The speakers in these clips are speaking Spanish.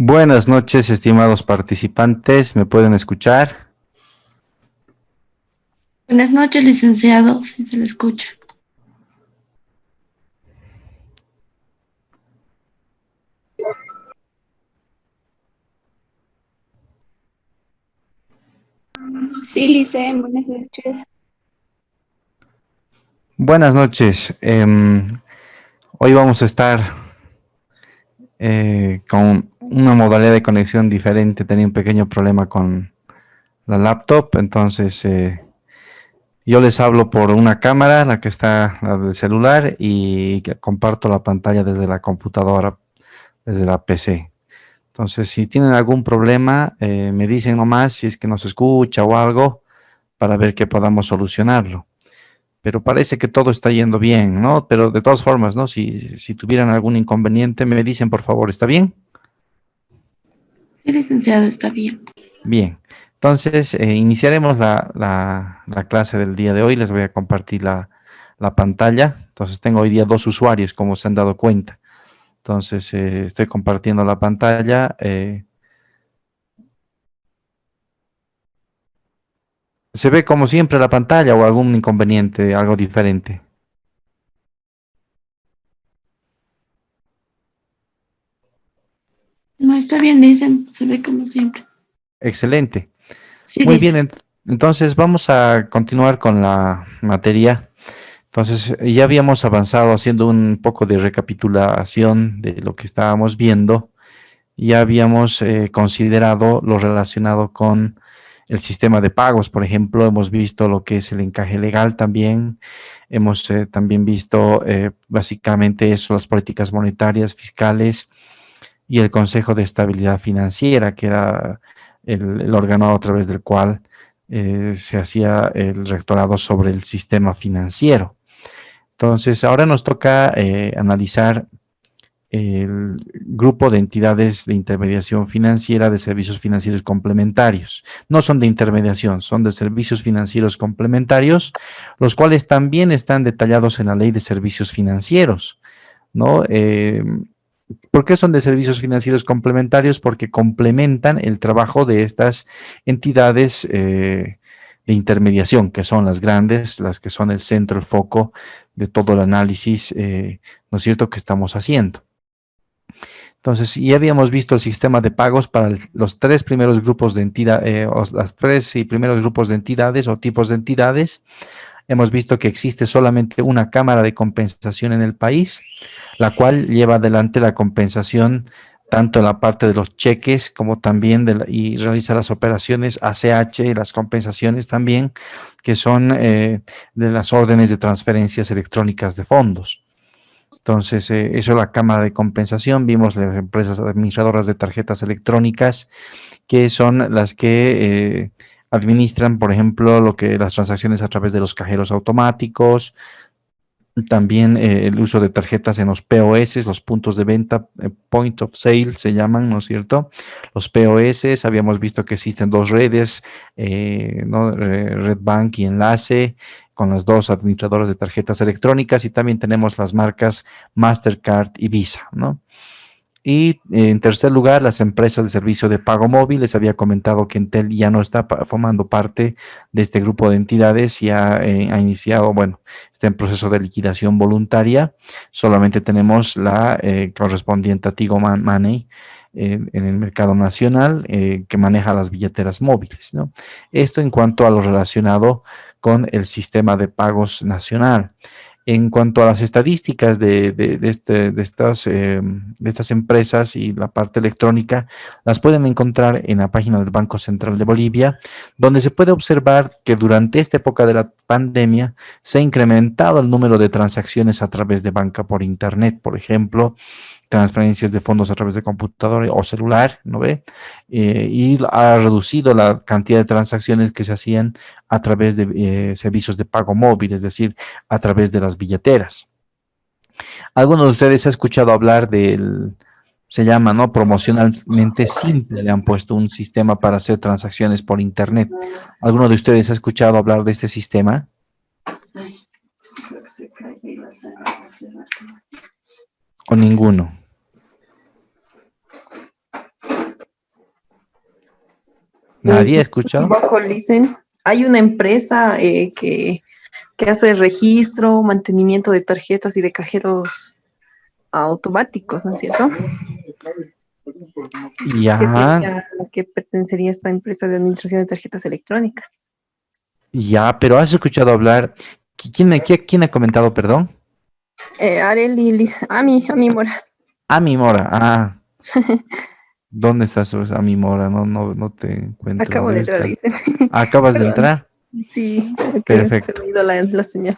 Buenas noches, estimados participantes. ¿Me pueden escuchar? Buenas noches, licenciado, si se le escucha. Sí, Lice, buenas noches. Buenas noches. Hoy vamos a estar con una modalidad de conexión diferente. Tenía un pequeño problema con la laptop, entonces yo les hablo por una cámara, la que está la del celular, y que comparto la pantalla desde la computadora, desde la PC. Entonces, si tienen algún problema, me dicen nomás si es que no se escucha o algo para ver que podamos solucionarlo. Pero parece que todo está yendo bien, ¿no? Pero de todas formas, ¿no? Si tuvieran algún inconveniente, me dicen, por favor, ¿está bien? Sí, licenciado, está bien. Bien. Entonces, iniciaremos la clase del día de hoy. Les voy a compartir la pantalla. Entonces, tengo hoy día dos usuarios, como se han dado cuenta. Entonces, estoy compartiendo la pantalla. ¿Se ve como siempre la pantalla o algún inconveniente, algo diferente? No, está bien, dicen, se ve como siempre. Excelente. Sí, Muy bien, dice. entonces vamos a continuar con la materia. Entonces, ya habíamos avanzado haciendo un poco de recapitulación de lo que estábamos viendo. Ya habíamos considerado lo relacionado con el sistema de pagos, por ejemplo, hemos visto lo que es el encaje legal también. Hemos también visto básicamente eso, las políticas monetarias, fiscales y el Consejo de Estabilidad Financiera, que era el órgano a través del cual se hacía el rectorado sobre el sistema financiero. Entonces, ahora nos toca analizar el grupo de entidades de intermediación financiera de servicios financieros complementarios. No son de intermediación, son de servicios financieros complementarios, los cuales también están detallados en la ley de servicios financieros, ¿no? ¿Por qué son de servicios financieros complementarios? Porque complementan el trabajo de estas entidades de intermediación, que son las grandes, las que son el centro, el foco de todo el análisis, ¿no es cierto?, que estamos haciendo. Entonces, ya habíamos visto el sistema de pagos para los tres primeros grupos de entidades, las tres y primeros grupos de entidades o tipos de entidades. Hemos visto que existe solamente una cámara de compensación en el país, la cual lleva adelante la compensación tanto en la parte de los cheques como también y realiza las operaciones ACH, las compensaciones también, que son de las órdenes de transferencias electrónicas de fondos. Entonces, eso es la cámara de compensación. Vimos las empresas administradoras de tarjetas electrónicas, que son las que administran, por ejemplo, lo que las transacciones a través de los cajeros automáticos, también el uso de tarjetas en los POS, los puntos de venta, point of sale se llaman, ¿no es cierto? Los POS, habíamos visto que existen dos redes, ¿no? Red Bank y Enlace, con las dos administradoras de tarjetas electrónicas, y también tenemos las marcas Mastercard y Visa, ¿no? Y en tercer lugar, las empresas de servicio de pago móvil. Les había comentado que Entel ya no está formando parte de este grupo de entidades, ya ha iniciado, bueno, está en proceso de liquidación voluntaria. Solamente tenemos la correspondiente a Tigo Money en el mercado nacional, que maneja las billeteras móviles, ¿no? Esto en cuanto a lo relacionado con el sistema de pagos nacional. En cuanto a las estadísticas de estas empresas y la parte electrónica, las pueden encontrar en la página del Banco Central de Bolivia, donde se puede observar que durante esta época de la pandemia se ha incrementado el número de transacciones a través de banca por Internet, por ejemplo, transferencias de fondos a través de computadora o celular, ¿no ve? Y ha reducido la cantidad de transacciones que se hacían a través de servicios de pago móvil, es decir, a través de las billeteras. ¿Alguno de ustedes ha escuchado hablar del, se llama, ¿no? Promocionalmente simple, le han puesto un sistema para hacer transacciones por Internet? ¿Alguno de ustedes ha escuchado hablar de este sistema? ¿O ninguno? ¿Nadie ha Si escuchado? bajo Licen, hay una empresa que hace registro, mantenimiento de tarjetas y de cajeros automáticos, ¿no es cierto? Que Ya, sería la que pertenecería a esta empresa de administración de tarjetas electrónicas. ya, pero has escuchado hablar. ¿Quién ha comentado, perdón? Areli, a mi Mora. Ami Mora. Ah, ¿dónde estás, Ami Mora? No te encuentro. Acabo de Debe entrar, estar. dice. ¿Acabas de Perdón. entrar? Sí, creo que se Perfecto. me ha ido la señal.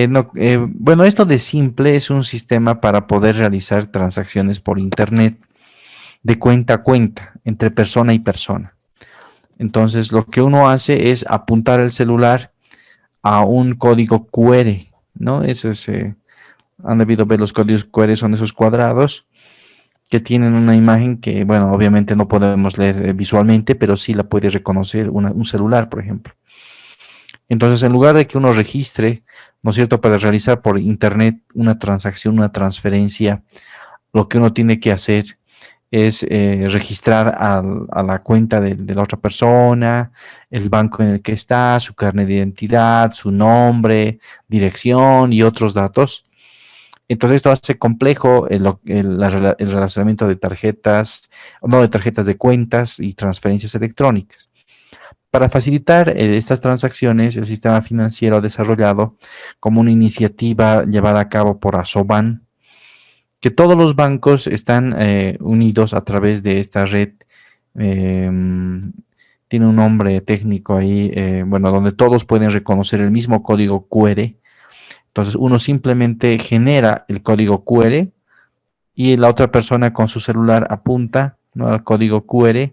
No, bueno, esto de Simple es un sistema para poder realizar transacciones por Internet de cuenta a cuenta, entre persona y persona. Entonces, lo que uno hace es apuntar el celular a un código QR, ¿no? Eso es, han debido ver los códigos QR, son esos cuadrados que tienen una imagen que, bueno, obviamente no podemos leer visualmente, pero sí la puede reconocer un celular, por ejemplo. Entonces, en lugar de que uno registre, ¿no es cierto?, para realizar por Internet una transacción, una transferencia, lo que uno tiene que hacer es registrar a la cuenta de la otra persona, el banco en el que está, su carnet de identidad, su nombre, dirección y otros datos. Entonces esto hace complejo el relacionamiento de tarjetas, no de tarjetas de cuentas y transferencias electrónicas. Para facilitar estas transacciones, el sistema financiero ha desarrollado como una iniciativa llevada a cabo por Asoban, que todos los bancos están unidos a través de esta red. eh, Tiene un nombre técnico ahí, bueno, donde todos pueden reconocer el mismo código QR. Entonces uno simplemente genera el código QR y la otra persona con su celular apunta, ¿no?, al código QR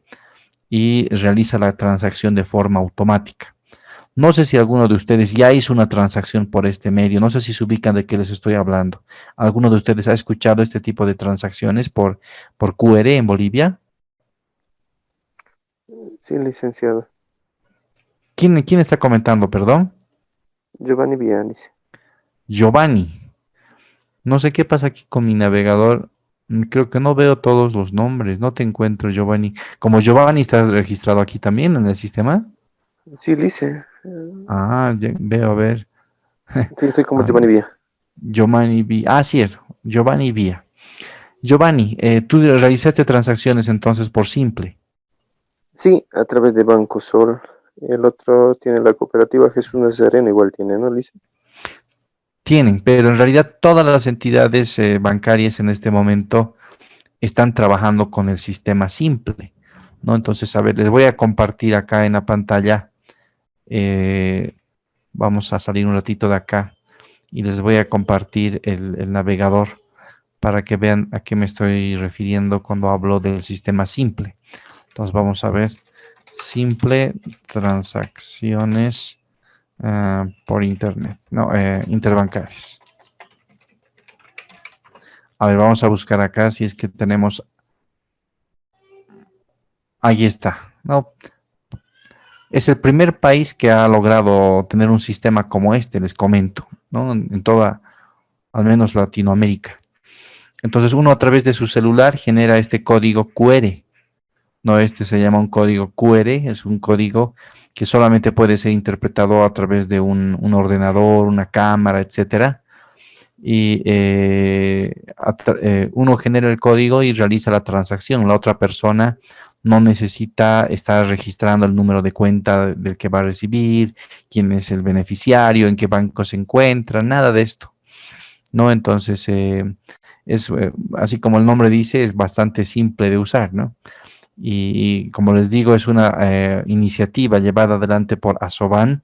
y realiza la transacción de forma automática. No sé si alguno de ustedes ya hizo una transacción por este medio, no sé si se ubican de qué les estoy hablando. ¿Alguno de ustedes ha escuchado este tipo de transacciones por QR en Bolivia? Sí, licenciado. ¿Quién está comentando, perdón? Giovanni Vianis. Giovanni. No sé qué pasa aquí con mi navegador. Creo que no veo todos los nombres, no te encuentro, Giovanni. Como Giovanni está registrado aquí también en el sistema. Sí, Lice. Ah, veo, a ver. Sí, estoy como Ah, Giovanni Vía. Giovanni Vía. Ah, cierto, Giovanni Vía. Giovanni, tú realizaste transacciones entonces por Simple. Sí, a través de Banco Sol. El otro tiene la cooperativa Jesús Nazareno, igual tiene, ¿no, Lice? Tienen, pero en realidad todas las entidades bancarias en este momento están trabajando con el sistema Simple, ¿no? Entonces, a ver, les voy a compartir acá en la pantalla. eh, Vamos a salir un ratito de acá y les voy a compartir el navegador para que vean a qué me estoy refiriendo cuando hablo del sistema Simple. Entonces vamos a ver Simple transacciones por internet, no, interbancarias. A ver, vamos a buscar acá si es que tenemos. Ahí está, ¿no? Es el primer país que ha logrado tener un sistema como este, les comento, ¿no? En toda, al menos Latinoamérica. Entonces uno a través de su celular genera este código QR. No, este se llama un código QR, es un código que solamente puede ser interpretado a través de un ordenador, una cámara, etcétera. Y uno genera el código y realiza la transacción. La otra persona no necesita estar registrando el número de cuenta del que va a recibir, quién es el beneficiario, en qué banco se encuentra, nada de esto, ¿no? Entonces, así como el nombre dice, es bastante simple de usar, ¿no? Y como les digo, es una iniciativa llevada adelante por Asoban,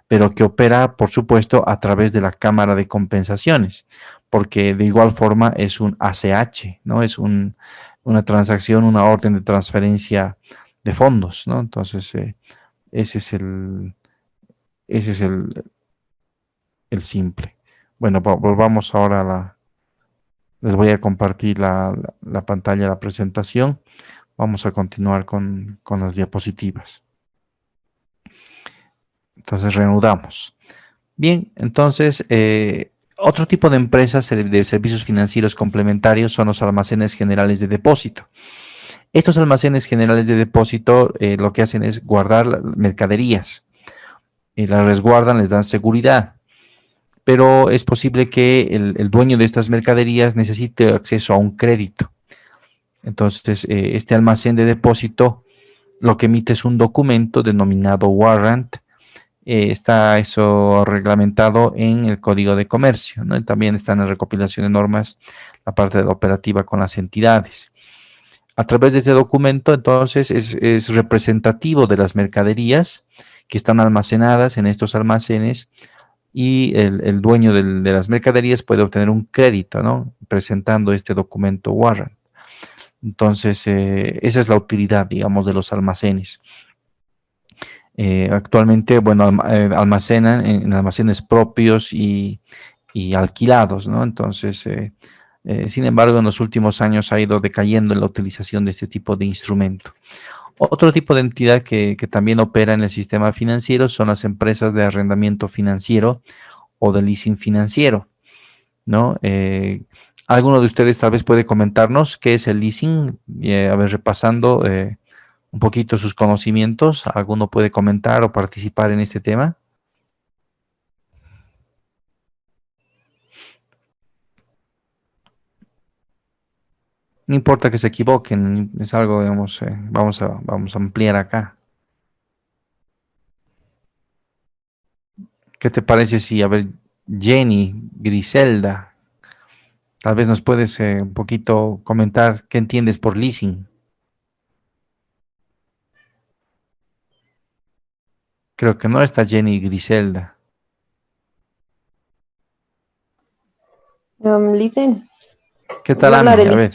pero que opera, por supuesto, a través de la Cámara de Compensaciones, porque de igual forma es un ACH, ¿no? Es una transacción, una orden de transferencia de fondos, ¿no? Entonces, ese es ese es el simple. Bueno, volvamos ahora les voy a compartir la pantalla de la presentación. Vamos a continuar con las diapositivas. Entonces, reanudamos. Bien, entonces, otro tipo de empresas de servicios financieros complementarios son los almacenes generales de depósito. Estos almacenes generales de depósito lo que hacen es guardar mercaderías, las resguardan, les dan seguridad, pero es posible que el dueño de estas mercaderías necesite acceso a un crédito. Entonces, este almacén de depósito lo que emite es un documento denominado warrant. Está eso reglamentado en el Código de Comercio, ¿no? Y también está en la recopilación de normas, la parte de la operativa con las entidades. A través de este documento, entonces, es representativo de las mercaderías que están almacenadas en estos almacenes y el dueño de las mercaderías puede obtener un crédito, ¿no? Presentando este documento warrant. Entonces, esa es la utilidad, digamos, de los almacenes. Actualmente, bueno, almacenan en almacenes propios y alquilados, ¿no? Entonces, sin embargo, en los últimos años ha ido decayendo en la utilización de este tipo de instrumento. Otro tipo de entidad que también opera en el sistema financiero son las empresas de arrendamiento financiero o de leasing financiero, ¿no? ¿Alguno de ustedes tal vez puede comentarnos qué es el leasing? A ver, repasando un poquito sus conocimientos, ¿alguno puede comentar o participar en este tema? No importa que se equivoquen, es algo, digamos, vamos a ampliar acá. ¿Qué te parece si, a ver, Jenny, Griselda, tal vez nos puedes un poquito comentar qué entiendes por leasing? Creo que no está Jenny y Griselda. Listen, ¿Qué yo tal, habla Ami? de A ver.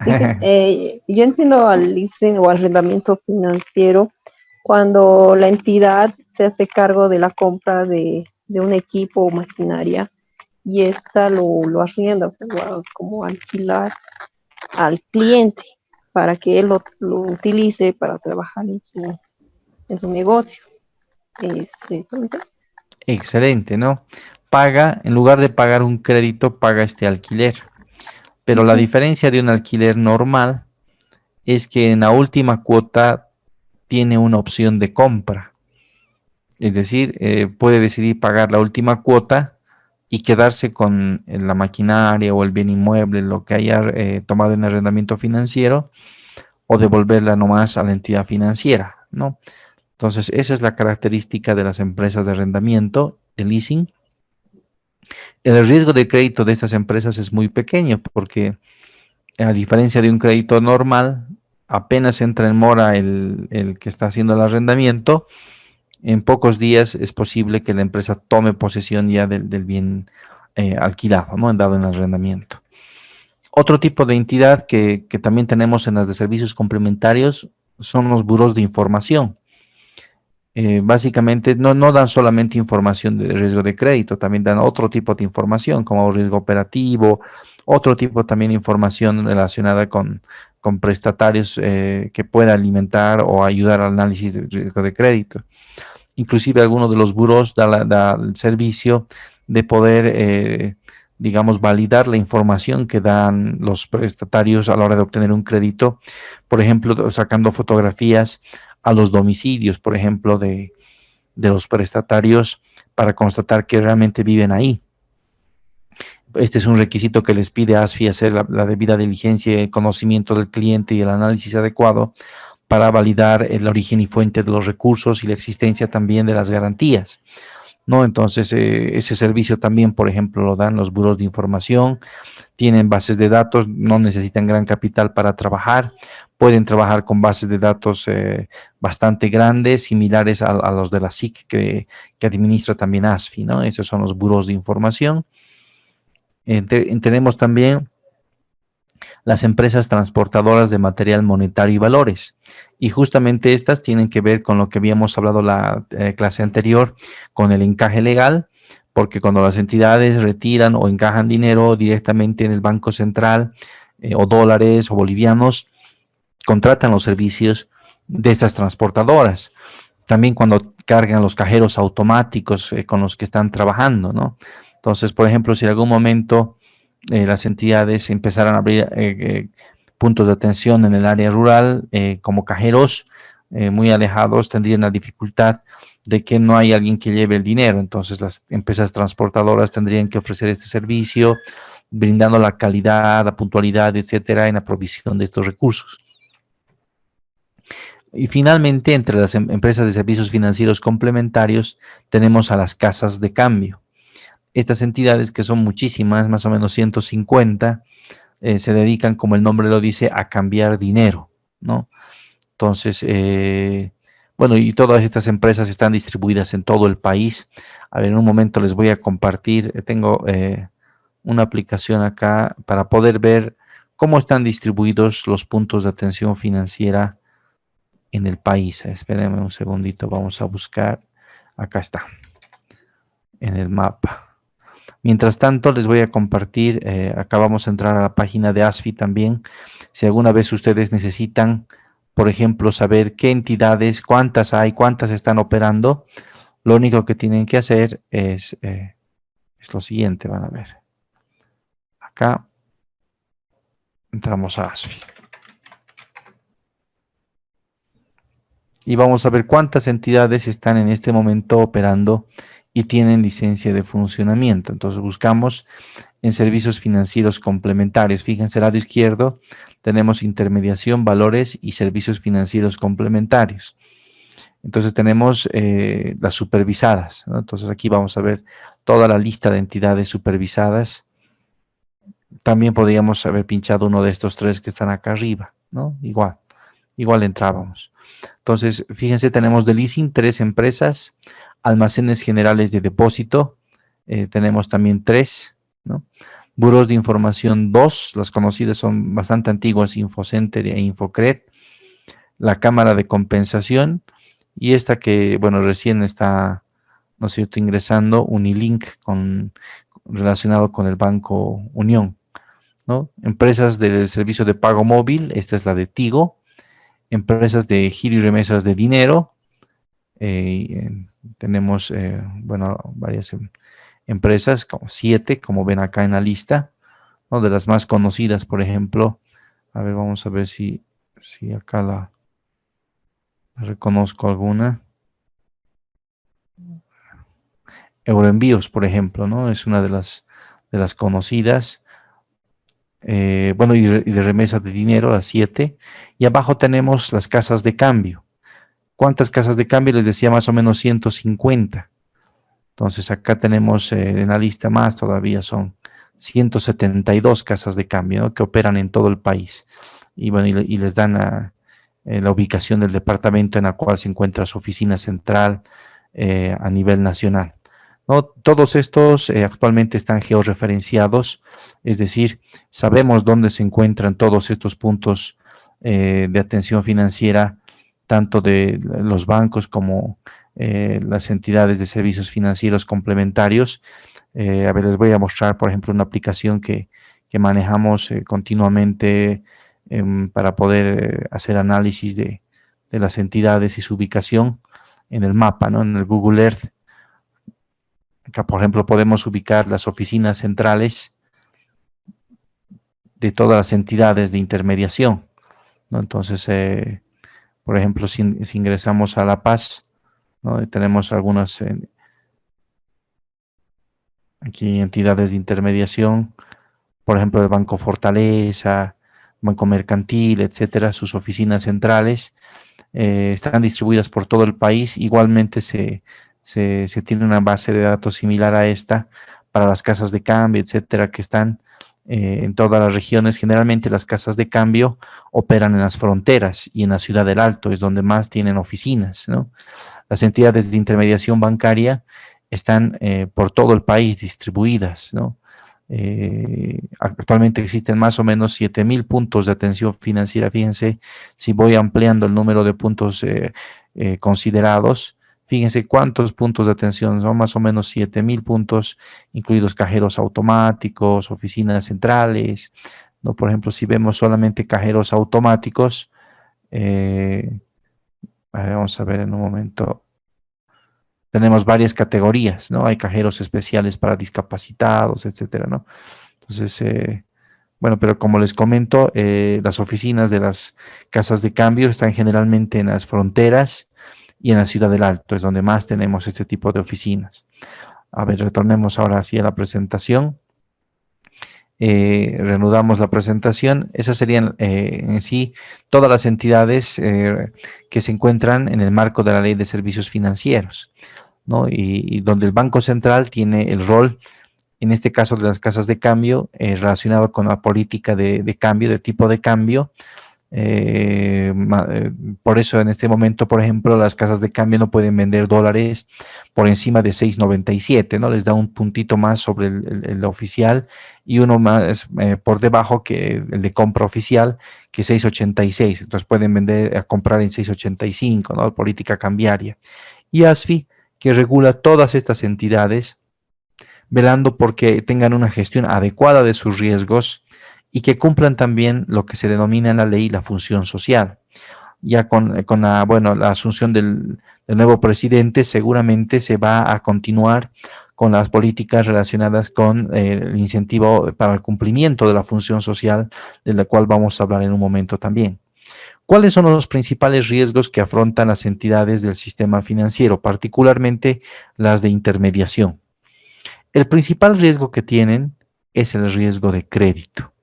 Listen, yo entiendo al leasing o arrendamiento financiero cuando la entidad se hace cargo de la compra de un equipo o maquinaria y esta lo arrienda, pues, como alquilar al cliente para que él lo utilice para trabajar en su negocio. Entonces, Excelente, ¿no? Paga, en lugar de pagar un crédito, paga este alquiler. Pero la ujú, diferencia de un alquiler normal es que en la última cuota tiene una opción de compra. Es decir, puede decidir pagar la última cuota y quedarse con la maquinaria o el bien inmueble, lo que haya tomado en arrendamiento financiero, o devolverla nomás a la entidad financiera, ¿no? Entonces, esa es la característica de las empresas de arrendamiento, de leasing. El riesgo de crédito de estas empresas es muy pequeño porque, a diferencia de un crédito normal, apenas entra en mora el que está haciendo el arrendamiento, en pocos días es posible que la empresa tome posesión ya del bien alquilado, ¿no? Dado en arrendamiento. Otro tipo de entidad que también tenemos en las de servicios complementarios son los buros de información. Básicamente no dan solamente información de riesgo de crédito, también dan otro tipo de información como riesgo operativo, otro tipo también de información relacionada con prestatarios que pueda alimentar o ayudar al análisis de riesgo de crédito. Inclusive algunos de los buros da el servicio de poder, digamos, validar la información que dan los prestatarios a la hora de obtener un crédito, por ejemplo, sacando fotografías a los domicilios, por ejemplo, de los prestatarios para constatar que realmente viven ahí. Este es un requisito que les pide ASFI hacer la debida diligencia y conocimiento del cliente y el análisis adecuado para validar el origen y fuente de los recursos y la existencia también de las garantías, ¿no? Entonces, ese servicio también, por ejemplo, lo dan los buros de información, tienen bases de datos, no necesitan gran capital para trabajar, pueden trabajar con bases de datos bastante grandes, similares a los de la SIC que administra también ASFI, ¿no? Esos son los buros de información. Tenemos también las empresas transportadoras de material monetario y valores. Y justamente estas tienen que ver con lo que habíamos hablado la clase anterior, con el encaje legal, porque cuando las entidades retiran o encajan dinero directamente en el Banco Central, o dólares o bolivianos, contratan los servicios de estas transportadoras. También cuando cargan los cajeros automáticos con los que están trabajando, ¿no? Entonces, por ejemplo, si en algún momento las entidades empezaran a abrir puntos de atención en el área rural, como cajeros muy alejados, tendrían la dificultad de que no hay alguien que lleve el dinero. Entonces las empresas transportadoras tendrían que ofrecer este servicio, brindando la calidad, la puntualidad, etcétera, en la provisión de estos recursos. Y finalmente, entre las empresas de servicios financieros complementarios, tenemos a las casas de cambio. Estas entidades, que son muchísimas, más o menos 150, se dedican, como el nombre lo dice, a cambiar dinero, ¿no? Entonces, bueno, y todas estas empresas están distribuidas en todo el país. A ver, en un momento les voy a compartir, tengo una aplicación acá para poder ver cómo están distribuidos los puntos de atención financiera en el país. Espérenme un segundito, vamos a buscar. Acá está, en el mapa. Mientras tanto, les voy a compartir, acá vamos a entrar a la página de ASFI también. Si alguna vez ustedes necesitan, por ejemplo, saber qué entidades, cuántas hay, cuántas están operando, lo único que tienen que hacer es lo siguiente, van a ver. Acá entramos a ASFI. Y vamos a ver cuántas entidades están en este momento operando y tienen licencia de funcionamiento. Entonces buscamos en servicios financieros complementarios. Fíjense, al lado izquierdo tenemos intermediación, valores y servicios financieros complementarios. Entonces tenemos las supervisadas, ¿no? Entonces aquí vamos a ver toda la lista de entidades supervisadas. También podríamos haber pinchado uno de estos tres que están acá arriba, ¿no? Igual entrábamos. Entonces, fíjense, tenemos de leasing 3 empresas, almacenes generales de depósito, tenemos también 3, ¿no? Buros de información 2, las conocidas son bastante antiguas, Infocenter e Infocred, la cámara de compensación, y esta que, bueno, recién está, ¿no es cierto?, ingresando, Unilink, relacionado con el Banco Unión, ¿no? Empresas de servicio de pago móvil, esta es la de Tigo. Empresas de giro y remesas de dinero. Tenemos, bueno, varias empresas, como 7, como ven acá en la lista, ¿no? De las más conocidas, por ejemplo. A ver, vamos a ver si acá la reconozco alguna. Euroenvíos, por ejemplo, ¿no? Es una de las conocidas. Bueno, y de remesas de dinero, las 7. Y abajo tenemos las casas de cambio. ¿Cuántas casas de cambio? Les decía, más o menos 150. Entonces acá tenemos en la lista más, todavía son 172 casas de cambio, ¿no?, que operan en todo el país. Y bueno, y les dan la ubicación del departamento en la cual se encuentra su oficina central a nivel nacional, ¿no? Todos estos actualmente están georreferenciados, es decir, sabemos dónde se encuentran todos estos puntos de atención financiera, tanto de los bancos como las entidades de servicios financieros complementarios. A ver, les voy a mostrar, por ejemplo, una aplicación que manejamos continuamente para poder hacer análisis de las entidades y su ubicación en el mapa, ¿no? En el Google Earth. Acá, por ejemplo, podemos ubicar las oficinas centrales de todas las entidades de intermediación, ¿no? Entonces, por ejemplo, si ingresamos a La Paz, ¿no? Tenemos algunas aquí entidades de intermediación, por ejemplo, el Banco Fortaleza, Banco Mercantil, etcétera, sus oficinas centrales están distribuidas por todo el país. Igualmente se tiene una base de datos similar a esta para las casas de cambio, etcétera, que están en todas las regiones. Generalmente las casas de cambio operan en las fronteras y en la Ciudad del Alto es donde más tienen oficinas, ¿no? Las entidades de intermediación bancaria están por todo el país distribuidas, ¿no? Actualmente existen más o menos 7,000 puntos de atención financiera. Fíjense, si voy ampliando el número de puntos considerados, fíjense cuántos puntos de atención, son más o menos 7,000 puntos, incluidos cajeros automáticos, oficinas centrales, ¿no? Por ejemplo, si vemos solamente cajeros automáticos, vamos a ver en un momento. Tenemos varias categorías, ¿no? Hay cajeros especiales para discapacitados, etcétera, ¿no? Entonces, Bueno, pero como les comento, las oficinas de las casas de cambio están generalmente en las fronteras y en la Ciudad del Alto, es donde más tenemos este tipo de oficinas. A ver, retornemos ahora hacia la presentación. Reanudamos la presentación. Esas serían en sí todas las entidades que se encuentran en el marco de la Ley de Servicios Financieros, ¿no? Y donde el Banco Central tiene el rol, en este caso de las casas de cambio, relacionado con la política de cambio, de tipo de cambio. Por eso en este momento, por ejemplo, las casas de cambio no pueden vender dólares por encima de 6.97, ¿no? Les da un puntito más sobre el oficial y uno más por debajo que el de compra oficial, que 6.86. Entonces pueden vender a comprar en 6.85, ¿no? Política cambiaria. Y ASFI, que regula todas estas entidades, velando porque tengan una gestión adecuada de sus riesgos y que cumplan también lo que se denomina en la ley la función social. Ya con la asunción del nuevo presidente, seguramente se va a continuar con las políticas relacionadas con el incentivo para el cumplimiento de la función social, de la cual vamos a hablar en un momento también. ¿Cuáles son los principales riesgos que afrontan las entidades del sistema financiero, particularmente las de intermediación? El principal riesgo que tienen es el riesgo de crédito,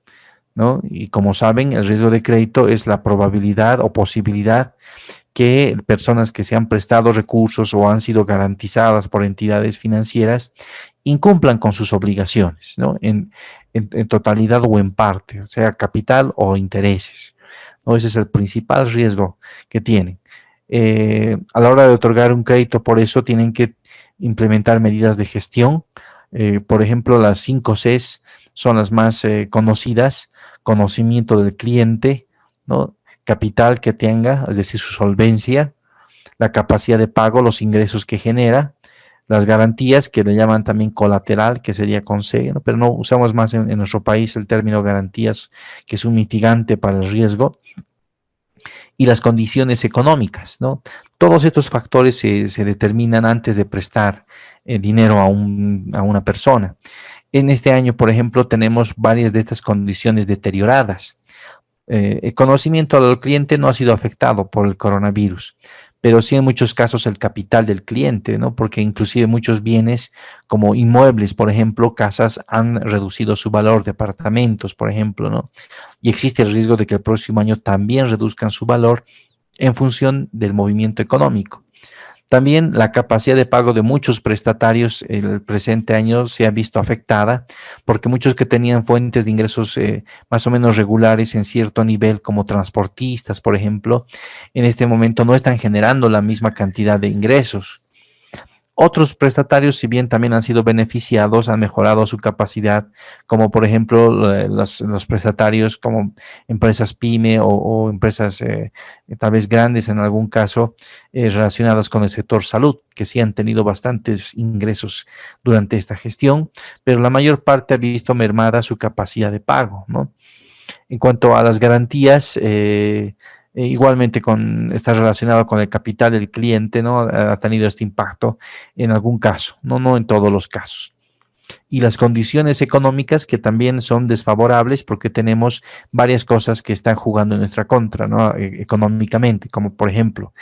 ¿no? Y como saben, el riesgo de crédito es la probabilidad o posibilidad que personas que se han prestado recursos o han sido garantizadas por entidades financieras incumplan con sus obligaciones, ¿no? En totalidad o en parte, o sea, capital o intereses, ¿no? Ese es el principal riesgo que tienen. A la hora de otorgar un crédito, por eso tienen que implementar medidas de gestión. Por ejemplo, las 5 Cs son las más conocidas: conocimiento del cliente, ¿no? Capital que tenga, es decir, su solvencia, la capacidad de pago, los ingresos que genera, las garantías, que le llaman también colateral, que sería con C, ¿no? Pero no usamos más en nuestro país el término garantías, que es un mitigante para el riesgo, y las condiciones económicas, ¿no? Todos estos factores se determinan antes de prestar dinero a una persona. En este año, por ejemplo, tenemos varias de estas condiciones deterioradas. El conocimiento del cliente no ha sido afectado por el coronavirus, pero sí en muchos casos el capital del cliente, ¿no? Porque inclusive muchos bienes como inmuebles, por ejemplo, casas, han reducido su valor, departamentos, por ejemplo, ¿no? Y existe el riesgo de que el próximo año también reduzcan su valor en función del movimiento económico. También la capacidad de pago de muchos prestatarios el presente año se ha visto afectada porque muchos que tenían fuentes de ingresos más o menos regulares en cierto nivel, como transportistas, por ejemplo, en este momento no están generando la misma cantidad de ingresos. Otros prestatarios, si bien también han sido beneficiados, han mejorado su capacidad, como por ejemplo los prestatarios como empresas PYME o empresas tal vez grandes en algún caso relacionadas con el sector salud, que sí han tenido bastantes ingresos durante esta gestión, pero la mayor parte ha visto mermada su capacidad de pago, ¿no? En cuanto a las garantías, igualmente está relacionado con el capital del cliente, ¿no? Ha tenido este impacto en algún caso, no en todos los casos. Y las condiciones económicas, que también son desfavorables porque tenemos varias cosas que están jugando en nuestra contra, ¿no? Económicamente, como por ejemplo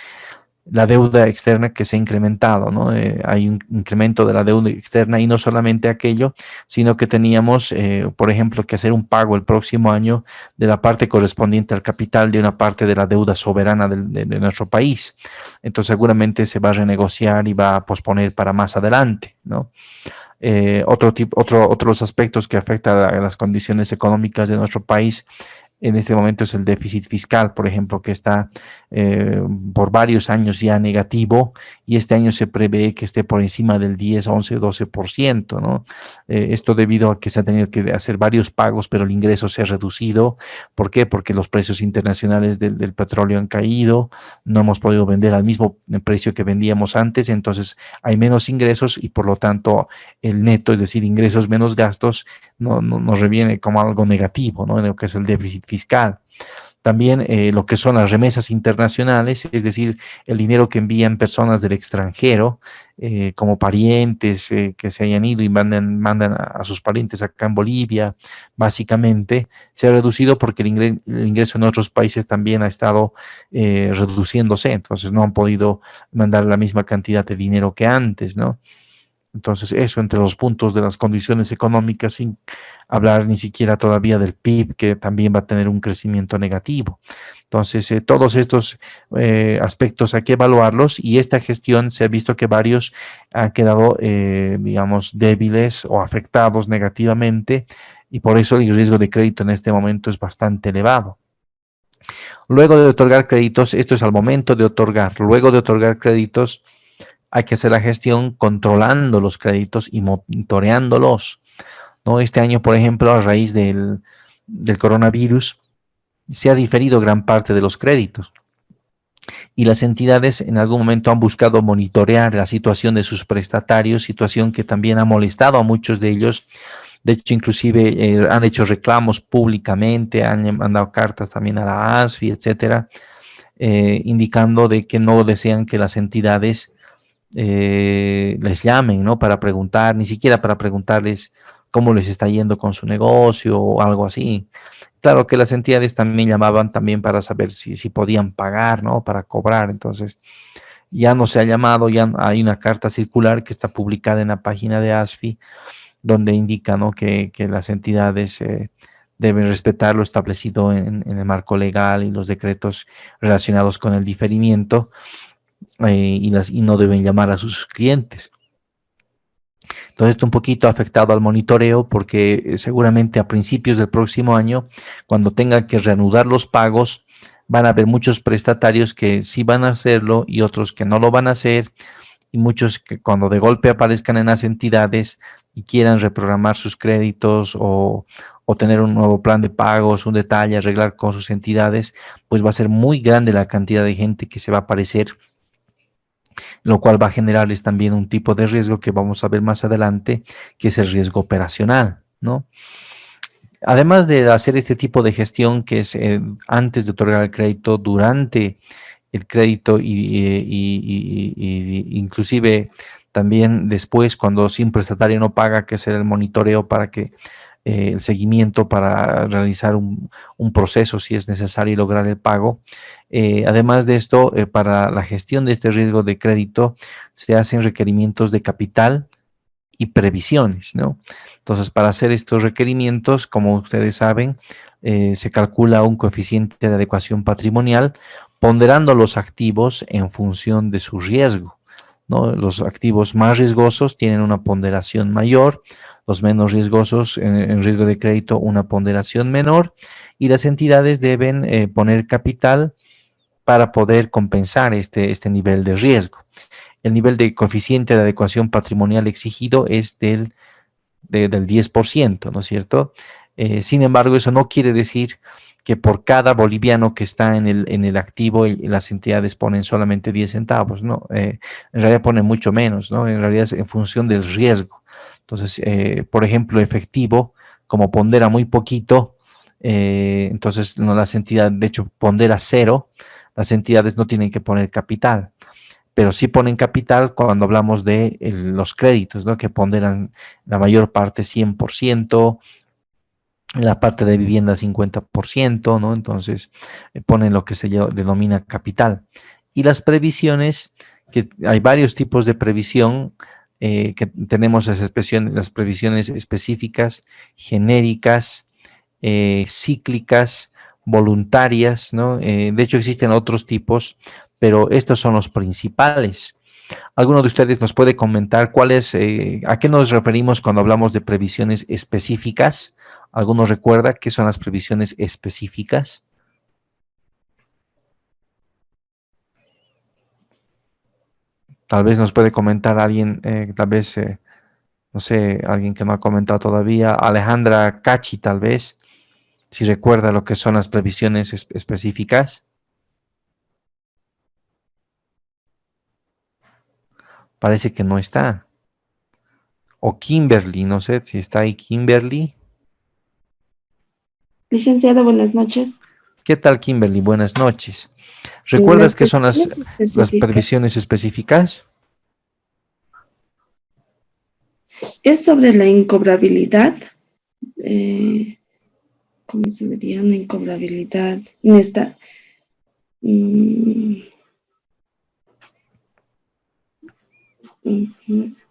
la deuda externa que se ha incrementado, ¿no? Hay un incremento de la deuda externa y no solamente aquello, sino que teníamos, por ejemplo, que hacer un pago el próximo año de la parte correspondiente al capital de una parte de la deuda soberana de nuestro país. Entonces seguramente se va a renegociar y va a posponer para más adelante, ¿no? Otros aspectos que afectan a las condiciones económicas de nuestro país en este momento es el déficit fiscal, por ejemplo, que está por varios años ya negativo y este año se prevé que esté por encima del 10, 11, 12%, ¿no? Esto debido a que se ha tenido que hacer varios pagos, pero el ingreso se ha reducido. ¿Por qué? Porque los precios internacionales del petróleo han caído, no hemos podido vender al mismo precio que vendíamos antes, entonces hay menos ingresos y por lo tanto el neto, es decir, ingresos menos gastos, nos reviene como algo negativo, ¿no? En lo que es el déficit fiscal. También lo que son las remesas internacionales, es decir, el dinero que envían personas del extranjero, como parientes que se hayan ido y mandan a sus parientes acá en Bolivia, básicamente, se ha reducido porque el ingreso en otros países también ha estado reduciéndose, entonces no han podido mandar la misma cantidad de dinero que antes, ¿no? Entonces, eso entre los puntos de las condiciones económicas, sin hablar ni siquiera todavía del PIB, que también va a tener un crecimiento negativo. Entonces, todos estos aspectos hay que evaluarlos y esta gestión se ha visto que varios han quedado, digamos, débiles o afectados negativamente y por eso el riesgo de crédito en este momento es bastante elevado. Luego de otorgar créditos, esto es al momento de otorgar, luego de otorgar créditos, hay que hacer la gestión controlando los créditos y monitoreándolos, ¿no? Este año, por ejemplo, a raíz del coronavirus, se ha diferido gran parte de los créditos y las entidades en algún momento han buscado monitorear la situación de sus prestatarios, situación que también ha molestado a muchos de ellos. De hecho, inclusive han hecho reclamos públicamente, han mandado cartas también a la ASFI, etcétera, indicando de que no desean que las entidades les llamen, ¿no? Para preguntar, ni siquiera para preguntarles cómo les está yendo con su negocio o algo así. Claro que las entidades también llamaban también para saber si podían pagar, ¿no? Para cobrar. Entonces, ya no se ha llamado, ya hay una carta circular que está publicada en la página de ASFI, donde indica, ¿no? que las entidades deben respetar lo establecido en el marco legal y los decretos relacionados con el diferimiento. Y no deben llamar a sus clientes. Entonces, esto un poquito ha afectado al monitoreo porque seguramente a principios del próximo año, cuando tengan que reanudar los pagos, van a haber muchos prestatarios que sí van a hacerlo y otros que no lo van a hacer, y muchos que cuando de golpe aparezcan en las entidades y quieran reprogramar sus créditos o tener un nuevo plan de pagos, un detalle, arreglar con sus entidades, pues va a ser muy grande la cantidad de gente que se va a aparecer, lo cual va a generarles también un tipo de riesgo que vamos a ver más adelante, que es el riesgo operacional, ¿no? Además de hacer este tipo de gestión, que es antes de otorgar el crédito, durante el crédito y inclusive también después, cuando si un prestatario no paga, que hacer el monitoreo para que el seguimiento para realizar un proceso si es necesario y lograr el pago. Además de esto, para la gestión de este riesgo de crédito se hacen requerimientos de capital y previsiones, ¿no? Entonces, para hacer estos requerimientos, como ustedes saben, se calcula un coeficiente de adecuación patrimonial ponderando los activos en función de su riesgo, ¿no? Los activos más riesgosos tienen una ponderación mayor, los menos riesgosos en riesgo de crédito una ponderación menor, y las entidades deben poner capital para poder compensar este nivel de riesgo. El nivel de coeficiente de adecuación patrimonial exigido es del 10%, ¿no es cierto? Sin embargo, eso no quiere decir que por cada boliviano que está en el activo las entidades ponen solamente 10 centavos, ¿no? En realidad ponen mucho menos, ¿no? En realidad es en función del riesgo. Entonces, por ejemplo, efectivo, como pondera muy poquito, entonces no, las entidades, de hecho, pondera cero, las entidades no tienen que poner capital, pero sí ponen capital cuando hablamos de los créditos, ¿no? Que ponderan la mayor parte 100%, la parte de vivienda 50%, ¿no? Entonces ponen lo que se denomina capital. Y las previsiones, que hay varios tipos de previsión, que tenemos las previsiones específicas, genéricas, cíclicas, voluntarias, ¿no? De hecho existen otros tipos, pero estos son los principales. ¿Alguno de ustedes nos puede comentar a qué nos referimos cuando hablamos de previsiones específicas? ¿Alguno recuerda qué son las previsiones específicas? Tal vez nos puede comentar alguien, no sé, alguien que no ha comentado todavía, Alejandra Cachi, tal vez, si recuerda lo que son las previsiones específicas. Parece que no está. O Kimberly, no sé si está ahí Kimberly. Licenciado, buenas noches. ¿Qué tal, Kimberly? Buenas noches. ¿Las ¿Recuerdas qué son previsiones las específicas? previsiones específicas? Es sobre la incobrabilidad. ¿Cómo se diría? Una incobrabilidad. Mm,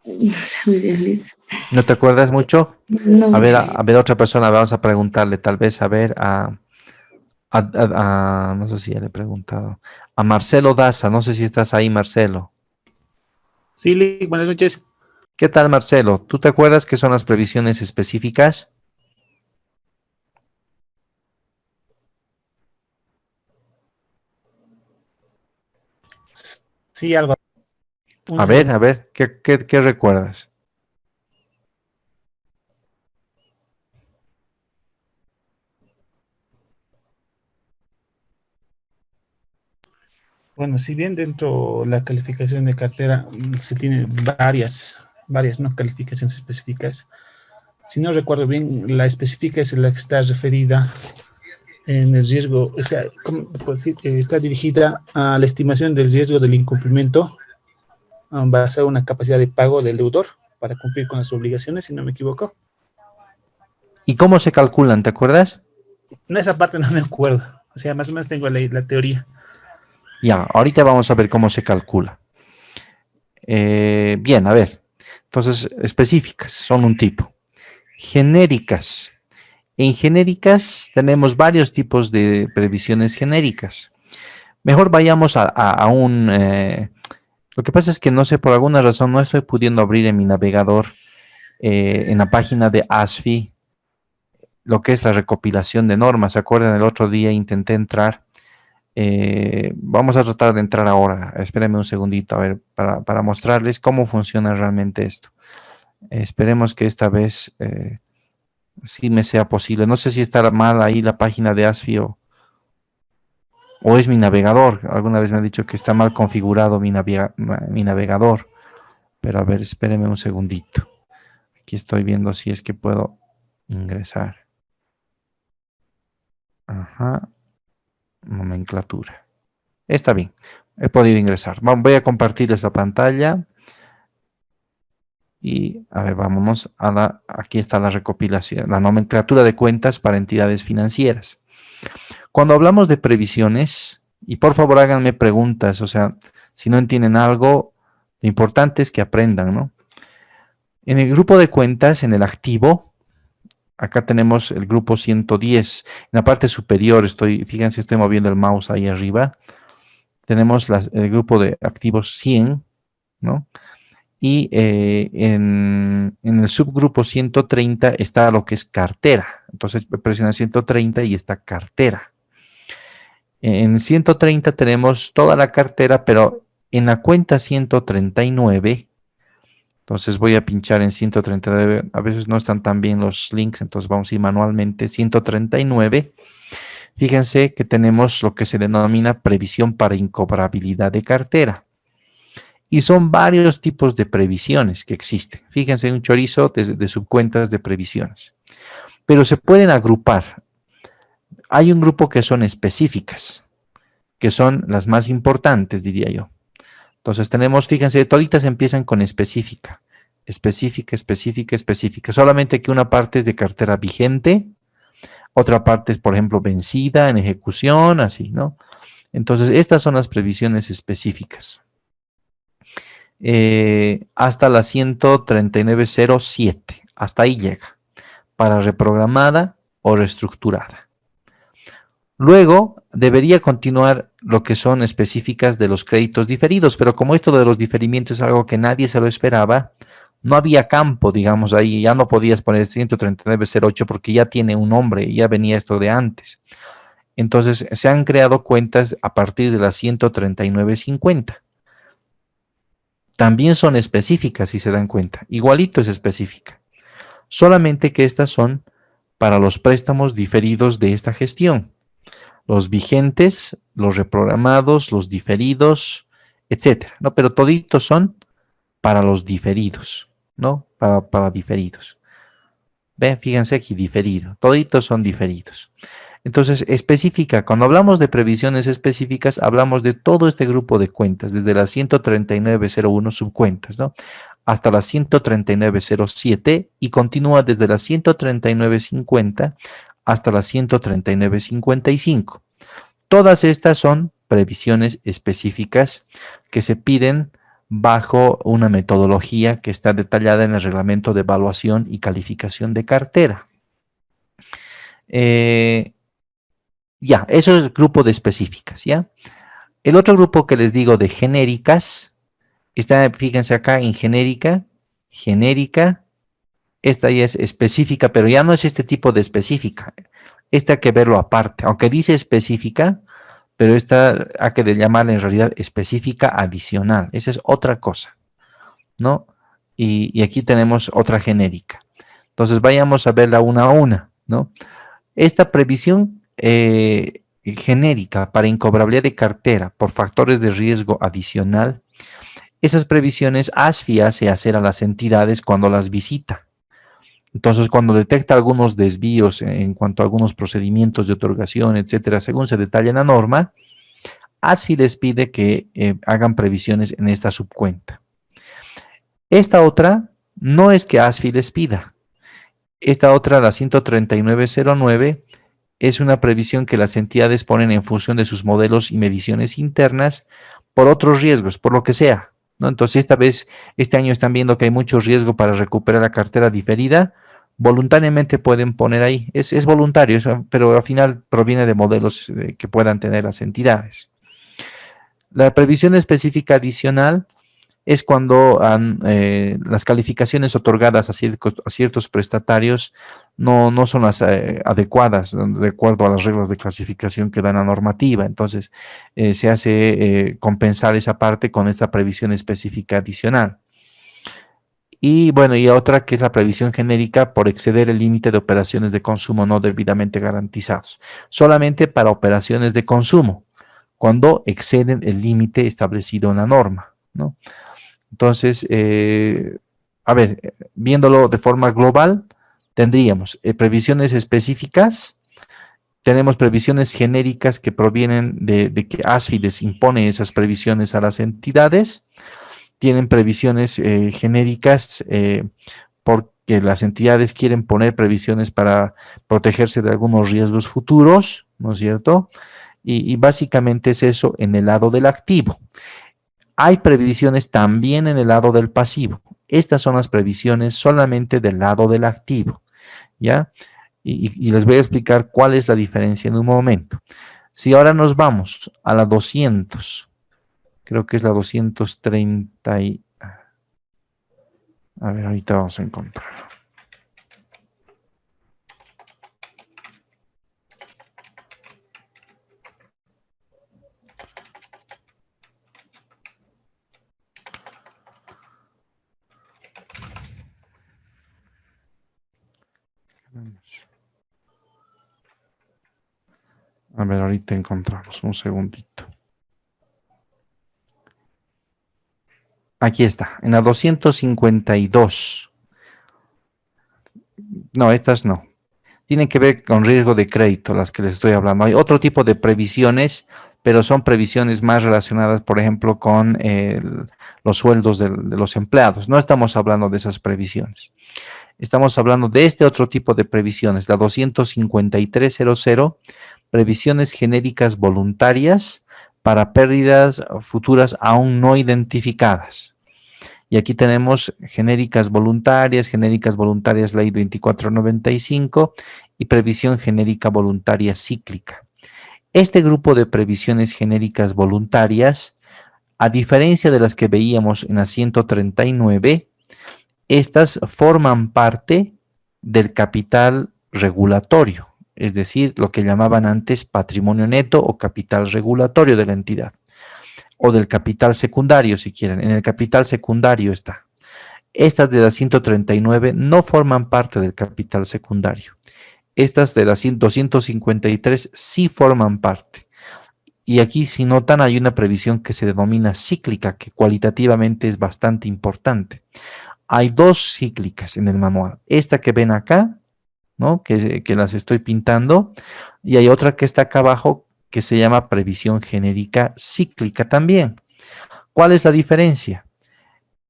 no sé muy bien, Lisa. ¿No te acuerdas mucho? No A ver, mucho. a ver, otra persona, vamos a preguntarle, tal vez, a ver, no sé si ya le he preguntado, a Marcelo Daza, no sé si estás ahí, Marcelo. Sí, Lick, buenas noches. ¿Qué tal, Marcelo? ¿Tú te acuerdas qué son las previsiones específicas? Sí, algo. Un segundo. A ver, ¿qué recuerdas? Bueno, si bien dentro de la calificación de cartera se tienen varias, ¿no? Calificaciones específicas. Si no recuerdo bien, la específica es la que está referida en el riesgo, o sea, ¿cómo puedo decir? Está dirigida a la estimación del riesgo del incumplimiento basada en una capacidad de pago del deudor para cumplir con las obligaciones, si no me equivoco. ¿Y cómo se calculan? ¿Te acuerdas? En esa parte no me acuerdo. O sea, más o menos tengo la teoría. Ya, ahorita vamos a ver cómo se calcula. Bien, a ver. Entonces, específicas son un tipo. Genéricas. En genéricas tenemos varios tipos de previsiones genéricas. Mejor vayamos a un... lo que pasa es que no sé, por alguna razón no estoy pudiendo abrir en mi navegador, en la página de ASFI, lo que es la recopilación de normas. ¿Se acuerdan? El otro día intenté entrar. Vamos a tratar de entrar ahora. Espérenme un segundito, a ver, para mostrarles cómo funciona realmente esto. Esperemos que esta vez sí me sea posible. No sé si está mal ahí la página de ASFI o es mi navegador. Alguna vez me han dicho que está mal configurado mi navegador. Pero a ver, espérenme un segundito. Aquí estoy viendo si es que puedo ingresar. Ajá. Nomenclatura. Está bien. He podido ingresar. Voy a compartir esta pantalla. Y a ver, vámonos aquí está la recopilación, la nomenclatura de cuentas para entidades financieras. Cuando hablamos de previsiones, y por favor háganme preguntas, o sea, si no entienden algo, lo importante es que aprendan, ¿no? En el grupo de cuentas, en el activo, acá tenemos el grupo 110. En la parte superior, fíjense, estoy moviendo el mouse ahí arriba. Tenemos el grupo de activos 100, ¿no? Y en el subgrupo 130 está lo que es cartera. Entonces presiona 130 y está cartera. En 130 tenemos toda la cartera, pero en la cuenta 139, entonces voy a pinchar en 139. A veces no están tan bien los links, entonces vamos a ir manualmente. 139. Fíjense que tenemos lo que se denomina previsión para incobrabilidad de cartera. Y son varios tipos de previsiones que existen. Fíjense, un chorizo de subcuentas de previsiones. Pero se pueden agrupar. Hay un grupo que son específicas, que son las más importantes, diría yo. Entonces tenemos, fíjense, toditas empiezan con específica. Específica, específica, específica. Solamente que una parte es de cartera vigente, otra parte es, por ejemplo, vencida, en ejecución, así, ¿no? Entonces, estas son las previsiones específicas. Hasta la 139.07. Hasta ahí llega. Para reprogramada o reestructurada. Luego debería continuar lo que son específicas de los créditos diferidos, pero como esto de los diferimientos es algo que nadie se lo esperaba, no había campo, digamos, ahí. Ya no podías poner 139.08 porque ya tiene un nombre, ya venía esto de antes. Entonces se han creado cuentas a partir de la 139.50. También son específicas, si se dan cuenta. Igualito es específica. Solamente que estas son para los préstamos diferidos de esta gestión. Los vigentes, los reprogramados, los diferidos, etcétera, ¿no? Pero toditos son para los diferidos, ¿no? Para diferidos. Ven, fíjense aquí, diferido. Toditos son diferidos. Entonces, específica, cuando hablamos de previsiones específicas, hablamos de todo este grupo de cuentas, desde las 139.01 subcuentas, ¿no? Hasta las 139.07 y continúa desde las 139.50 hasta las 139.55. Todas estas son previsiones específicas que se piden bajo una metodología que está detallada en el reglamento de evaluación y calificación de cartera. Ya, eso es el grupo de específicas, ¿ya? El otro grupo que les digo de genéricas, está, fíjense acá en genérica, esta ya es específica, pero ya no es este tipo de específica. Esta hay que verlo aparte, aunque dice específica, pero esta hay que llamarla en realidad específica adicional. Esa es otra cosa, ¿no? Y aquí tenemos otra genérica. Entonces vayamos a verla una a una, ¿no? Esta previsión genérica para incobrabilidad de cartera por factores de riesgo adicional, esas previsiones ASFI hace hacer a las entidades cuando las visita. Entonces, cuando detecta algunos desvíos en cuanto a algunos procedimientos de otorgación, etcétera, según se detalla en la norma, ASFI les pide que hagan previsiones en esta subcuenta. Esta otra no es que ASFI les pida. Esta otra, la 139.09, es una previsión que las entidades ponen en función de sus modelos y mediciones internas por otros riesgos, por lo que sea, ¿no? Entonces, esta vez, este año están viendo que hay mucho riesgo para recuperar la cartera diferida, voluntariamente pueden poner ahí, es voluntario, pero al final proviene de modelos que puedan tener las entidades. La previsión específica adicional es cuando las calificaciones otorgadas a ciertos prestatarios no son las adecuadas de acuerdo a las reglas de clasificación que da la normativa. Entonces, se hace compensar esa parte con esta previsión específica adicional. Y bueno, y otra que es la previsión genérica por exceder el límite de operaciones de consumo no debidamente garantizados. Solamente para operaciones de consumo, cuando exceden el límite establecido en la norma, ¿no? Entonces, a ver, viéndolo de forma global, tendríamos previsiones específicas, tenemos previsiones genéricas que provienen de que ASFI les impone esas previsiones a las entidades, tienen previsiones genéricas porque las entidades quieren poner previsiones para protegerse de algunos riesgos futuros, ¿no es cierto? Y básicamente es eso en el lado del activo. Hay previsiones también en el lado del pasivo. Estas son las previsiones solamente del lado del activo, ¿ya? Y les voy a explicar cuál es la diferencia en un momento. Si ahora nos vamos a la 200, creo que es la 230 y... A ver, ahorita vamos a encontrar. A ver, ahorita encontramos, un segundito. Aquí está, en la 252. No, estas no. Tienen que ver con riesgo de crédito, las que les estoy hablando. Hay otro tipo de previsiones, pero son previsiones más relacionadas, por ejemplo, con los sueldos de los empleados. No estamos hablando de esas previsiones. Estamos hablando de este otro tipo de previsiones, la 253.00, previsiones genéricas voluntarias para pérdidas futuras aún no identificadas. Y aquí tenemos genéricas voluntarias ley 2495 y previsión genérica voluntaria cíclica. Este grupo de previsiones genéricas voluntarias, a diferencia de las que veíamos en la 139, estas forman parte del capital regulatorio, es decir, lo que llamaban antes patrimonio neto o capital regulatorio de la entidad, o del capital secundario, si quieren. En el capital secundario está. Estas de la 139 no forman parte del capital secundario. Estas de la 253 sí forman parte. Y aquí, si notan, hay una previsión que se denomina cíclica, que cualitativamente es bastante importante. Hay dos cíclicas en el manual. Esta que ven acá, ¿no? Que las estoy pintando. Y hay otra que está acá abajo que se llama previsión genérica cíclica también. ¿Cuál es la diferencia?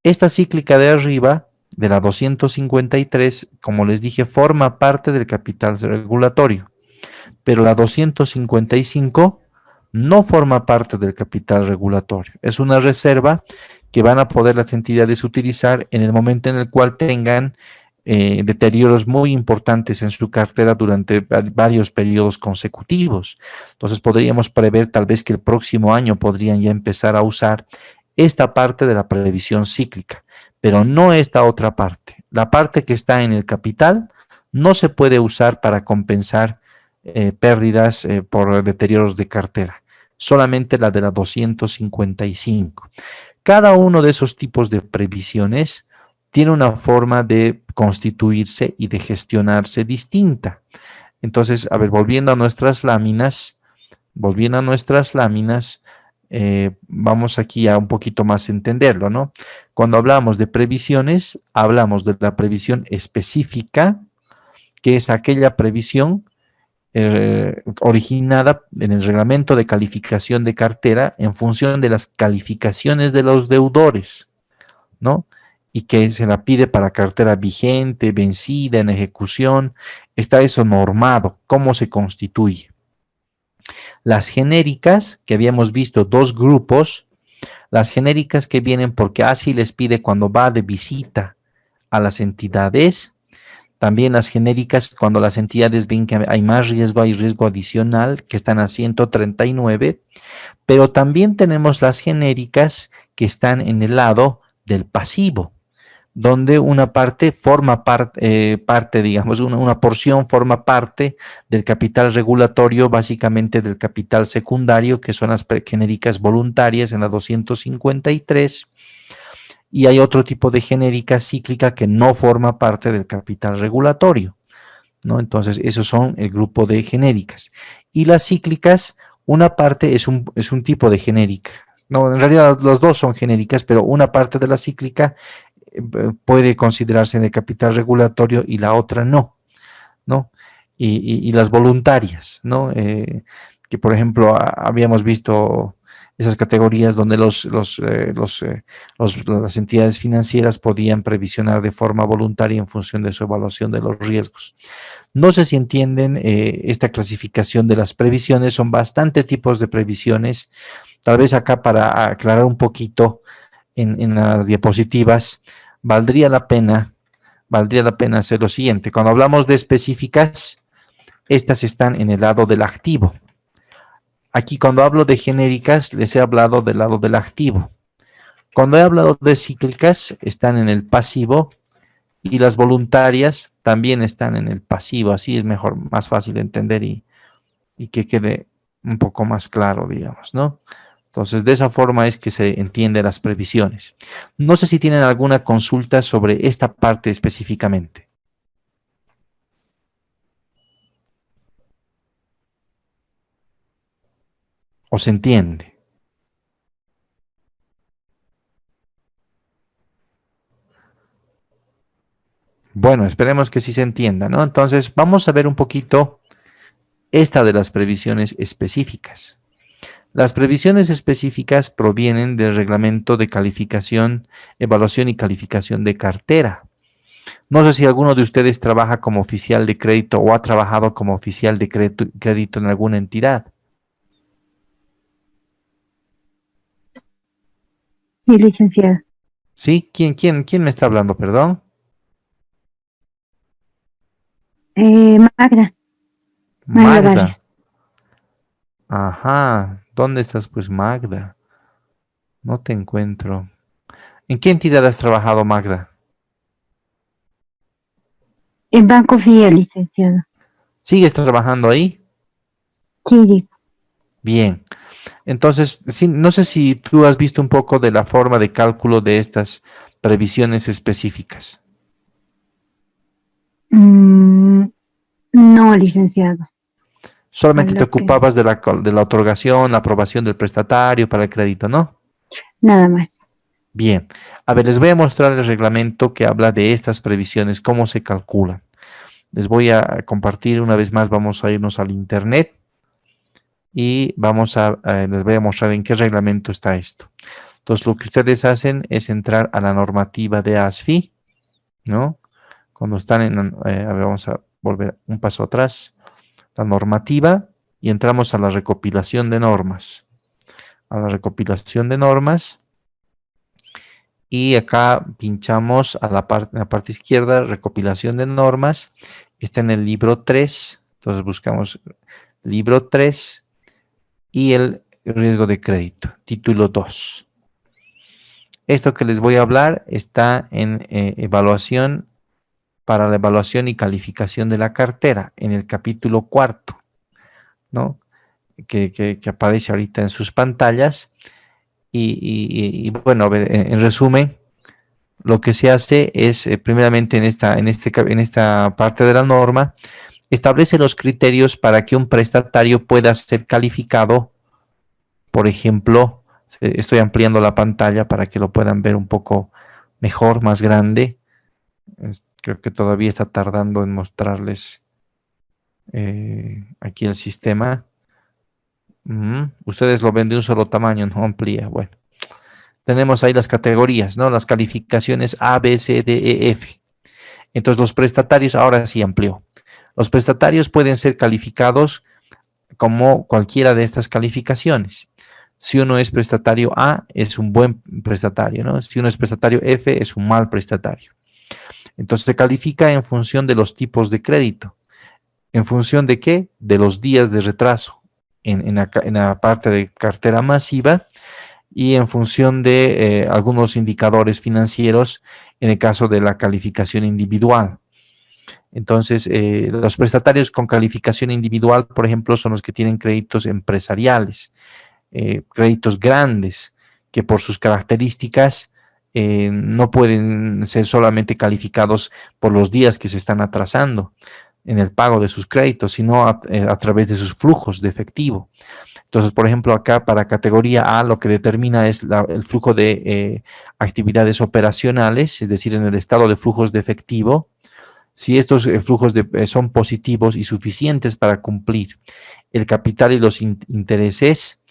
Esta cíclica de arriba, de la 253, como les dije, forma parte del capital regulatorio, pero la 255 no forma parte del capital regulatorio. Es una reserva que van a poder las entidades utilizar en el momento en el cual tengan deterioros muy importantes en su cartera durante varios periodos consecutivos. Entonces podríamos prever tal vez que el próximo año podrían ya empezar a usar esta parte de la previsión cíclica, pero no esta otra parte. La parte que está en el capital no se puede usar para compensar pérdidas por deterioros de cartera, solamente la de la 255. Cada uno de esos tipos de previsiones tiene una forma de constituirse y de gestionarse distinta. Entonces, a ver, volviendo a nuestras láminas, vamos aquí a un poquito más entenderlo, ¿no? Cuando hablamos de previsiones, hablamos de la previsión específica, que es aquella previsión originada en el reglamento de calificación de cartera en función de las calificaciones de los deudores, ¿no? Y que se la pide para cartera vigente, vencida, en ejecución. Está eso normado, cómo se constituye. Las genéricas, que habíamos visto dos grupos, las genéricas que vienen porque ASFI les pide cuando va de visita a las entidades. También las genéricas cuando las entidades ven que hay más riesgo, hay riesgo adicional, que están a 139. Pero también tenemos las genéricas que están en el lado del pasivo, donde una parte forma parte, digamos, una porción forma parte del capital regulatorio, básicamente del capital secundario, que son las genéricas voluntarias en la 253, y hay otro tipo de genérica cíclica que no forma parte del capital regulatorio, ¿no? Entonces, esos son el grupo de genéricas. Y las cíclicas, una parte es un tipo de genérica. No, en realidad los dos son genéricas, pero una parte de la cíclica puede considerarse de capital regulatorio y la otra no, ¿no? Y las voluntarias, ¿no? Que por ejemplo habíamos visto esas categorías donde las entidades financieras podían previsionar de forma voluntaria en función de su evaluación de los riesgos. No sé si entienden esta clasificación de las previsiones, son bastante tipos de previsiones. Tal vez acá para aclarar un poquito en las diapositivas, valdría la pena hacer lo siguiente. Cuando hablamos de específicas, estas están en el lado del activo. Aquí cuando hablo de genéricas, les he hablado del lado del activo. Cuando he hablado de cíclicas, están en el pasivo, y las voluntarias también están en el pasivo. Así es mejor, más fácil de entender y que quede un poco más claro, digamos, ¿no? Entonces, de esa forma es que se entiende las previsiones. No sé si tienen alguna consulta sobre esta parte específicamente. ¿O se entiende? Bueno, esperemos que sí se entienda, ¿no? Entonces, vamos a ver un poquito esta de las previsiones específicas. Las previsiones específicas provienen del reglamento de calificación, evaluación y calificación de cartera. No sé si alguno de ustedes trabaja como oficial de crédito o ha trabajado como oficial de crédito en alguna entidad. Sí, licenciada. ¿Sí? ¿Quién me está hablando, perdón? Magda. Magda Vargas. Ajá. ¿Dónde estás, pues, Magda? No te encuentro. ¿En qué entidad has trabajado, Magda? En Banco Fiel, licenciada. ¿Sigues trabajando ahí? Sí. Bien. Entonces, sí, no sé si tú has visto un poco de la forma de cálculo de estas previsiones específicas. No, licenciado. Solamente te ocupabas de la otorgación, la aprobación del prestatario para el crédito, ¿no? Nada más. Bien. A ver, les voy a mostrar el reglamento que habla de estas previsiones, cómo se calculan. Les voy a compartir una vez más, vamos a irnos al internet y les voy a mostrar en qué reglamento está esto. Entonces, lo que ustedes hacen es entrar a la normativa de ASFI, ¿no? Cuando están a ver, vamos a volver un paso atrás, la normativa, y entramos a la recopilación de normas. A la recopilación de normas, y acá pinchamos a en la parte izquierda, recopilación de normas, está en el libro 3, entonces buscamos libro 3 y el riesgo de crédito, título 2. Esto que les voy a hablar está en evaluación, para la evaluación y calificación de la cartera, en el capítulo 4, ¿no? Que aparece ahorita en sus pantallas. Y bueno, a ver, en resumen, lo que se hace es, primeramente en esta parte de la norma, establece los criterios para que un prestatario pueda ser calificado. Por ejemplo, estoy ampliando la pantalla para que lo puedan ver un poco mejor, más grande. Creo que todavía está tardando en mostrarles aquí el sistema. Ustedes lo ven de un solo tamaño, no amplía. Bueno, tenemos ahí las categorías, ¿no? Las calificaciones A, B, C, D, E, F. Entonces los prestatarios, ahora sí amplió. Los prestatarios pueden ser calificados como cualquiera de estas calificaciones. Si uno es prestatario A, es un buen prestatario, ¿no? Si uno es prestatario F, es un mal prestatario. Entonces se califica en función de los tipos de crédito. ¿En función de qué? De los días de retraso en la parte de cartera masiva, y en función de algunos indicadores financieros en el caso de la calificación individual. Entonces, los prestatarios con calificación individual, por ejemplo, son los que tienen créditos empresariales, créditos grandes, que por sus características no pueden ser solamente calificados por los días que se están atrasando en el pago de sus créditos, sino a través de sus flujos de efectivo. Entonces, por ejemplo, acá para categoría A lo que determina es el flujo de actividades operacionales, es decir, en el estado de flujos de efectivo. Si estos flujos son positivos y suficientes para cumplir el capital y los intereses,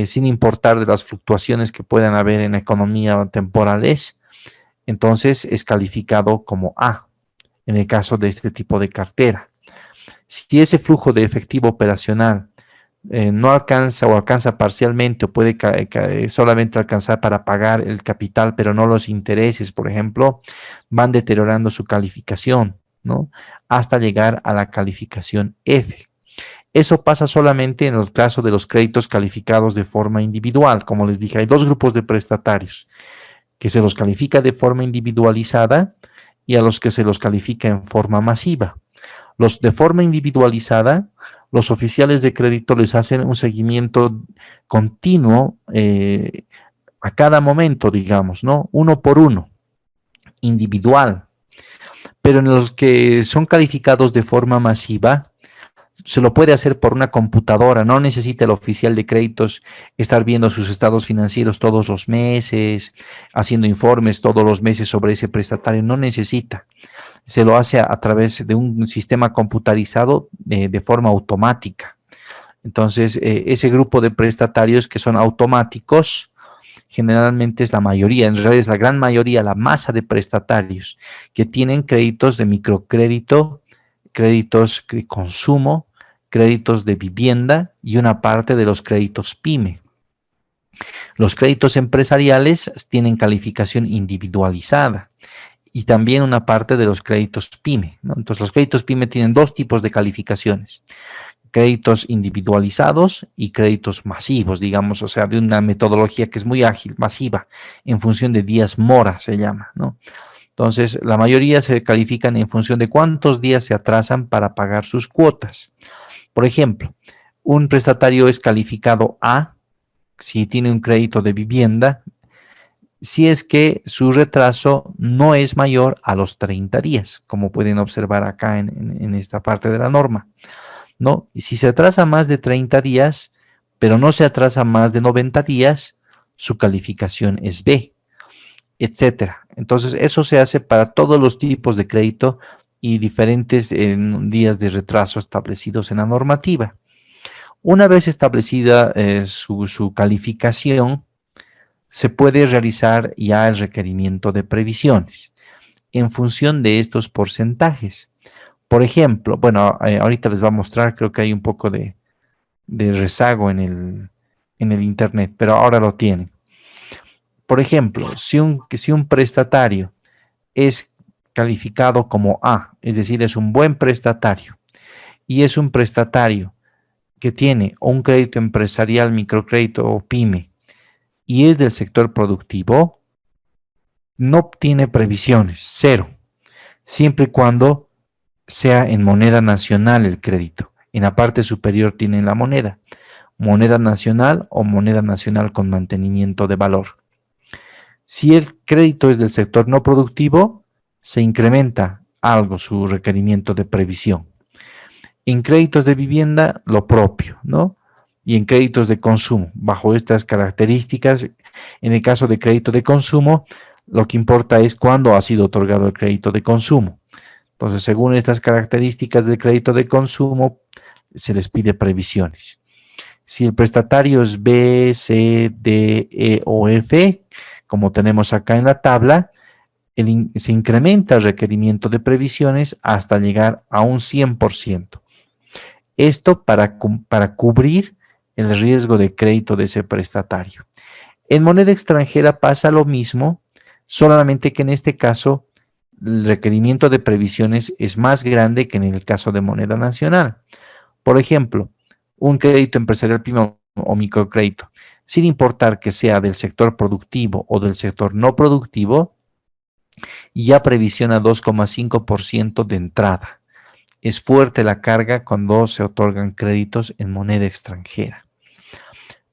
sin importar de las fluctuaciones que puedan haber en la economía temporales, entonces es calificado como A, en el caso de este tipo de cartera. Si ese flujo de efectivo operacional no alcanza o alcanza parcialmente, o puede solamente alcanzar para pagar el capital, pero no los intereses, por ejemplo, van deteriorando su calificación, ¿no? Hasta llegar a la calificación F. Eso pasa solamente en el caso de los créditos calificados de forma individual. Como les dije, hay dos grupos de prestatarios, que se los califica de forma individualizada y a los que se los califica en forma masiva. Los de forma individualizada, los oficiales de crédito les hacen un seguimiento continuo a cada momento, digamos, ¿no? Uno por uno, individual. Pero en los que son calificados de forma masiva, se lo puede hacer por una computadora, no necesita el oficial de créditos estar viendo sus estados financieros todos los meses, haciendo informes todos los meses sobre ese prestatario, no necesita. Se lo hace a través de un sistema computarizado de forma automática. Entonces, ese grupo de prestatarios que son automáticos, generalmente es la mayoría, en realidad es la gran mayoría, la masa de prestatarios que tienen créditos de microcrédito, créditos de consumo, créditos de vivienda y una parte de los créditos PYME. Los créditos empresariales tienen calificación individualizada y también una parte de los créditos PYME, ¿no? Entonces, los créditos PYME tienen dos tipos de calificaciones: créditos individualizados y créditos masivos, digamos, o sea, de una metodología que es muy ágil, masiva, en función de días mora se llama, ¿no? Entonces, la mayoría se califican en función de cuántos días se atrasan para pagar sus cuotas. Por ejemplo, un prestatario es calificado A si tiene un crédito de vivienda, si es que su retraso no es mayor a los 30 días, como pueden observar acá en esta parte de la norma, ¿no? Y si se atrasa más de 30 días, pero no se atrasa más de 90 días, su calificación es B, etcétera. Entonces, eso se hace para todos los tipos de crédito, y diferentes días de retraso establecidos en la normativa. Una vez establecida su calificación, se puede realizar ya el requerimiento de previsiones en función de estos porcentajes. Por ejemplo, bueno, ahorita les voy a mostrar, creo que hay un poco de rezago en el internet, pero ahora lo tienen. Por ejemplo, si un prestatario es calificado como A, es decir, es un buen prestatario, y es un prestatario que tiene un crédito empresarial, microcrédito o pyme, y es del sector productivo, no tiene previsiones, cero, siempre y cuando sea en moneda nacional el crédito. En la parte superior tienen la moneda nacional o moneda nacional con mantenimiento de valor. Si el crédito es del sector no productivo, se incrementa algo su requerimiento de previsión. En créditos de vivienda, lo propio, ¿no? Y en créditos de consumo, bajo estas características, en el caso de crédito de consumo, lo que importa es cuándo ha sido otorgado el crédito de consumo. Entonces, según estas características del crédito de consumo, se les pide previsiones. Si el prestatario es B, C, D, E o F, como tenemos acá en la tabla, se incrementa el requerimiento de previsiones hasta llegar a un 100%. Esto para cubrir el riesgo de crédito de ese prestatario. En moneda extranjera pasa lo mismo, solamente que en este caso el requerimiento de previsiones es más grande que en el caso de moneda nacional. Por ejemplo, un crédito empresarial pyme o microcrédito, sin importar que sea del sector productivo o del sector no productivo, ya previsiona 2,5% de entrada. Es fuerte la carga cuando se otorgan créditos en moneda extranjera.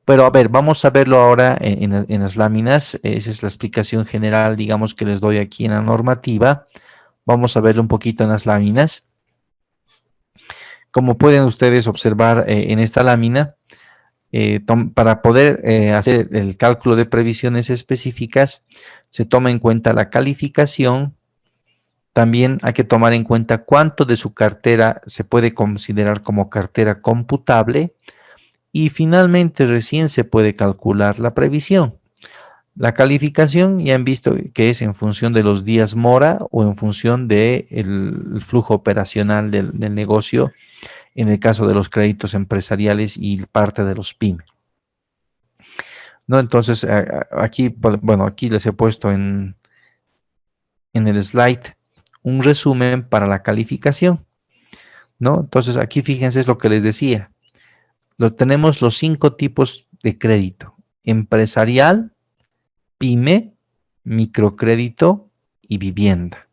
Pero a ver, vamos a verlo ahora en las láminas. Esa es la explicación general, digamos, que les doy aquí en la normativa. Vamos a verlo un poquito en las láminas. Como pueden ustedes observar en esta lámina, para poder hacer el cálculo de previsiones específicas, se toma en cuenta la calificación. También hay que tomar en cuenta cuánto de su cartera se puede considerar como cartera computable. Y finalmente recién se puede calcular la previsión. La calificación ya han visto que es en función de los días mora o en función del flujo operacional del negocio, en el caso de los créditos empresariales y parte de los pyme. ¿No? Entonces, aquí, bueno, aquí les he puesto en el slide un resumen para la calificación, ¿no? Entonces, aquí fíjense es lo que les decía. Tenemos los 5 tipos de crédito: empresarial, pyme, microcrédito y vivienda.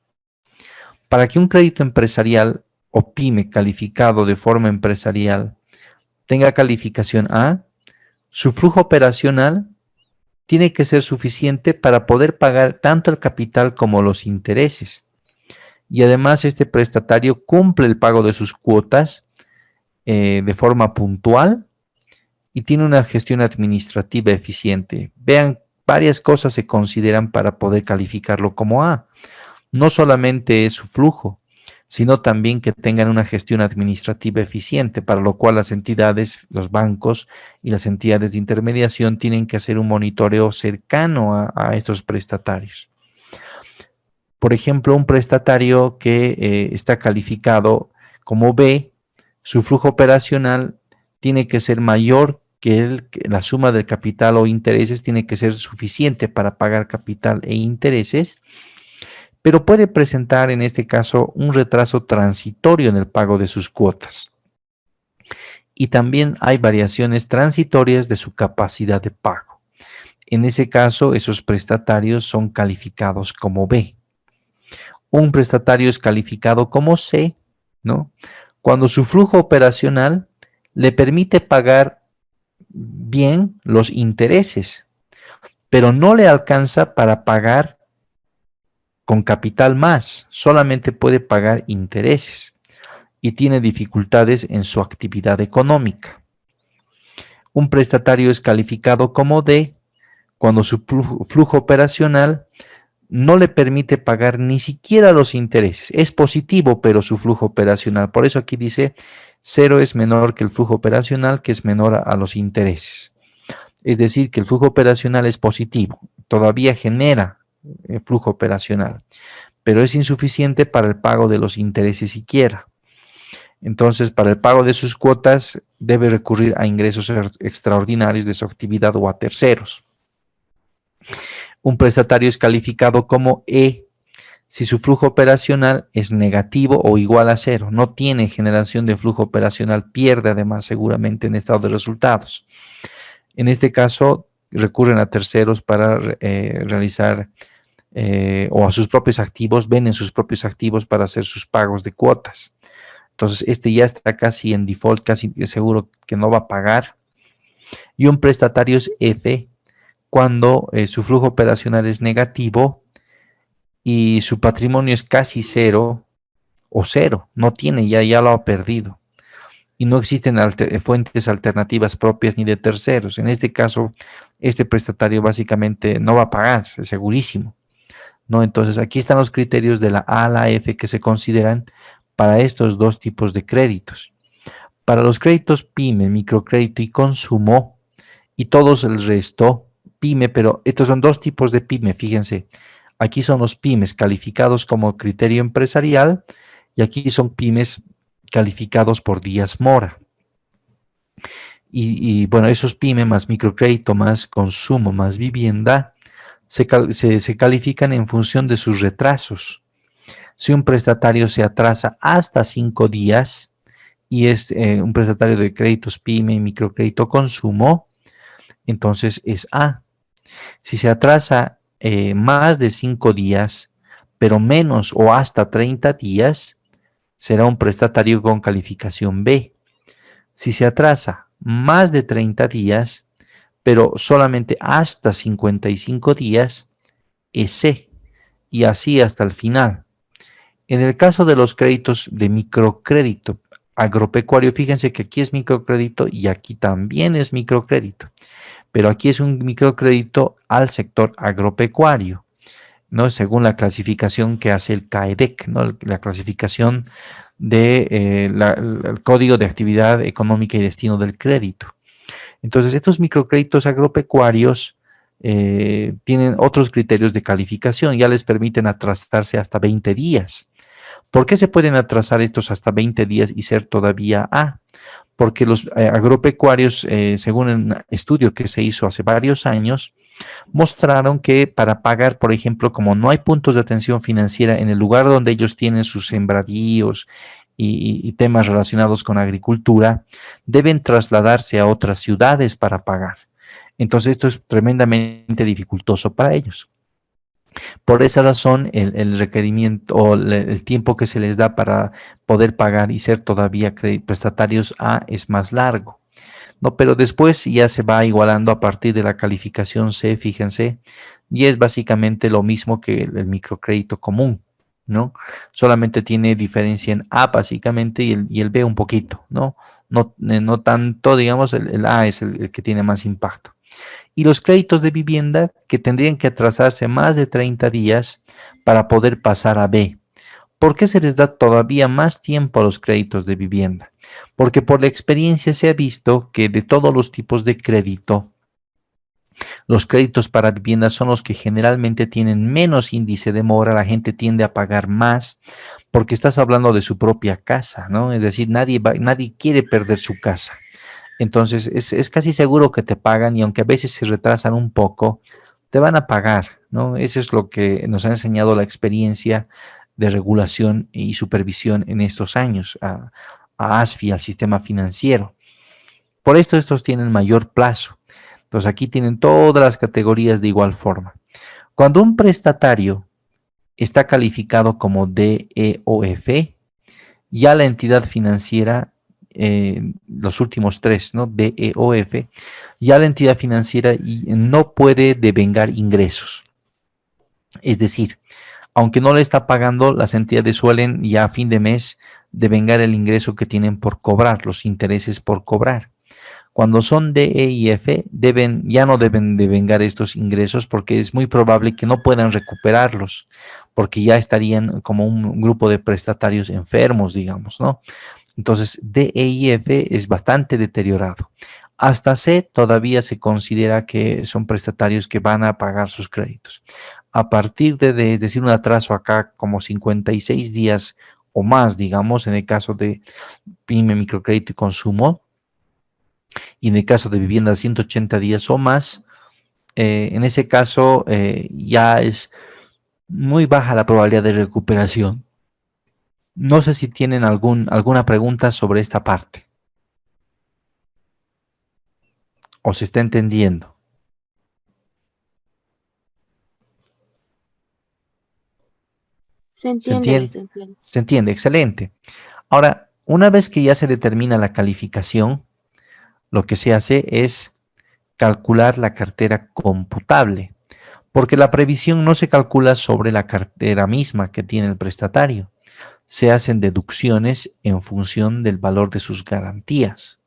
Para que un crédito empresarial o pyme calificado de forma empresarial tenga calificación A, su flujo operacional tiene que ser suficiente para poder pagar tanto el capital como los intereses. Y además este prestatario cumple el pago de sus cuotas de forma puntual y tiene una gestión administrativa eficiente. Vean, varias cosas se consideran para poder calificarlo como A. No solamente es su flujo, sino también que tengan una gestión administrativa eficiente, para lo cual las entidades, los bancos y las entidades de intermediación tienen que hacer un monitoreo cercano a estos prestatarios. Por ejemplo, un prestatario que está calificado como B, su flujo operacional tiene que ser mayor que la suma del capital o intereses, tiene que ser suficiente para pagar capital e intereses, pero puede presentar en este caso un retraso transitorio en el pago de sus cuotas. Y también hay variaciones transitorias de su capacidad de pago. En ese caso, esos prestatarios son calificados como B. Un prestatario es calificado como C, ¿no? Cuando su flujo operacional le permite pagar bien los intereses, pero no le alcanza para pagar con capital más, solamente puede pagar intereses y tiene dificultades en su actividad económica. Un prestatario es calificado como D cuando su flujo operacional no le permite pagar ni siquiera los intereses. Es positivo, pero su flujo operacional. Por eso aquí dice, cero es menor que el flujo operacional, que es menor a los intereses. Es decir, que el flujo operacional es positivo. Todavía genera flujo operacional, pero es insuficiente para el pago de los intereses siquiera. Entonces, para el pago de sus cuotas, debe recurrir a ingresos extraordinarios de su actividad o a terceros. Un prestatario es calificado como E si su flujo operacional es negativo o igual a cero. No tiene generación de flujo operacional, pierde además seguramente en estado de resultados. En este caso, recurren a terceros para realizar o a sus propios activos, venden sus propios activos para hacer sus pagos de cuotas. Entonces, este ya está casi en default, casi seguro que no va a pagar. Y un prestatario es F cuando su flujo operacional es negativo y su patrimonio es casi cero o cero, no tiene, ya lo ha perdido. Y no existen fuentes alternativas propias ni de terceros. En este caso, este prestatario básicamente no va a pagar, es segurísimo, ¿no? Entonces, aquí están los criterios de la A a la F que se consideran para estos dos tipos de créditos. Para los créditos PYME, microcrédito y consumo, y todos el resto, PYME, pero estos son dos tipos de PYME, fíjense. Aquí son los pymes calificados como criterio empresarial y aquí son pymes calificados por Díaz Mora. Y bueno, esos pymes más microcrédito, más consumo, más vivienda, se califican en función de sus retrasos. Si un prestatario se atrasa hasta 5 días y es un prestatario de créditos PYME y microcrédito consumo, entonces es A. Si se atrasa más de 5 días, pero menos o hasta 30 días, será un prestatario con calificación B. Si se atrasa más de 30 días, pero solamente hasta 55 días, es C. Y así hasta el final. En el caso de los créditos de microcrédito agropecuario, fíjense que aquí es microcrédito y aquí también es microcrédito. Pero aquí es un microcrédito al sector agropecuario, ¿no? Según la clasificación que hace el CAEDEC, ¿no? La clasificación del Código de Actividad Económica y Destino del Crédito. Entonces, estos microcréditos agropecuarios tienen otros criterios de calificación, ya les permiten atrasarse hasta 20 días. ¿Por qué se pueden atrasar estos hasta 20 días y ser todavía A? Porque los agropecuarios, según un estudio que se hizo hace varios años, mostraron que para pagar, por ejemplo, como no hay puntos de atención financiera en el lugar donde ellos tienen sus sembradíos y temas relacionados con agricultura, deben trasladarse a otras ciudades para pagar. Entonces esto es tremendamente dificultoso para ellos. Por esa razón, el requerimiento o el tiempo que se les da para poder pagar y ser todavía prestatarios A es más largo, ¿no? Pero después ya se va igualando a partir de la calificación C, fíjense, y es básicamente lo mismo que el microcrédito común, ¿no? Solamente tiene diferencia en A básicamente y el B un poquito, ¿no? No tanto, digamos, el A es el que tiene más impacto. Y los créditos de vivienda que tendrían que atrasarse más de 30 días para poder pasar a B. ¿Por qué se les da todavía más tiempo a los créditos de vivienda? Porque por la experiencia se ha visto que de todos los tipos de crédito, los créditos para vivienda son los que generalmente tienen menos índice de mora, la gente tiende a pagar más porque estás hablando de su propia casa, ¿no? Es decir, nadie quiere perder su casa. Entonces, es casi seguro que te pagan y aunque a veces se retrasan un poco, te van a pagar, ¿no? Eso es lo que nos ha enseñado la experiencia de regulación y supervisión en estos años a ASFI, al sistema financiero. Por esto estos tienen mayor plazo. Entonces, aquí tienen todas las categorías de igual forma. Cuando un prestatario está calificado como D, E o F, ya la entidad financiera los últimos tres, ¿no? D, E o F, ya la entidad financiera no puede devengar ingresos. Es decir, aunque no le está pagando, las entidades suelen ya a fin de mes devengar el ingreso que tienen por cobrar, los intereses por cobrar. Cuando son D, E y F, ya no deben de vengar estos ingresos porque es muy probable que no puedan recuperarlos, porque ya estarían como un grupo de prestatarios enfermos, digamos, ¿no? Entonces, D, E y F es bastante deteriorado. Hasta C todavía se considera que son prestatarios que van a pagar sus créditos. A partir de D, es decir, un atraso acá como 56 días o más, digamos, en el caso de PYME, microcrédito y consumo, y en el caso de vivienda 180 días o más, en ese caso ya es muy baja la probabilidad de recuperación. No sé si tienen alguna pregunta sobre esta parte. ¿O se está entendiendo? Se ¿Se entiende, entiende? licenciado. Se entiende, excelente. Ahora, una vez que ya se determina la calificación, lo que se hace es calcular la cartera computable, porque la previsión no se calcula sobre la cartera misma que tiene el prestatario. Se hacen deducciones en función del valor de sus garantías.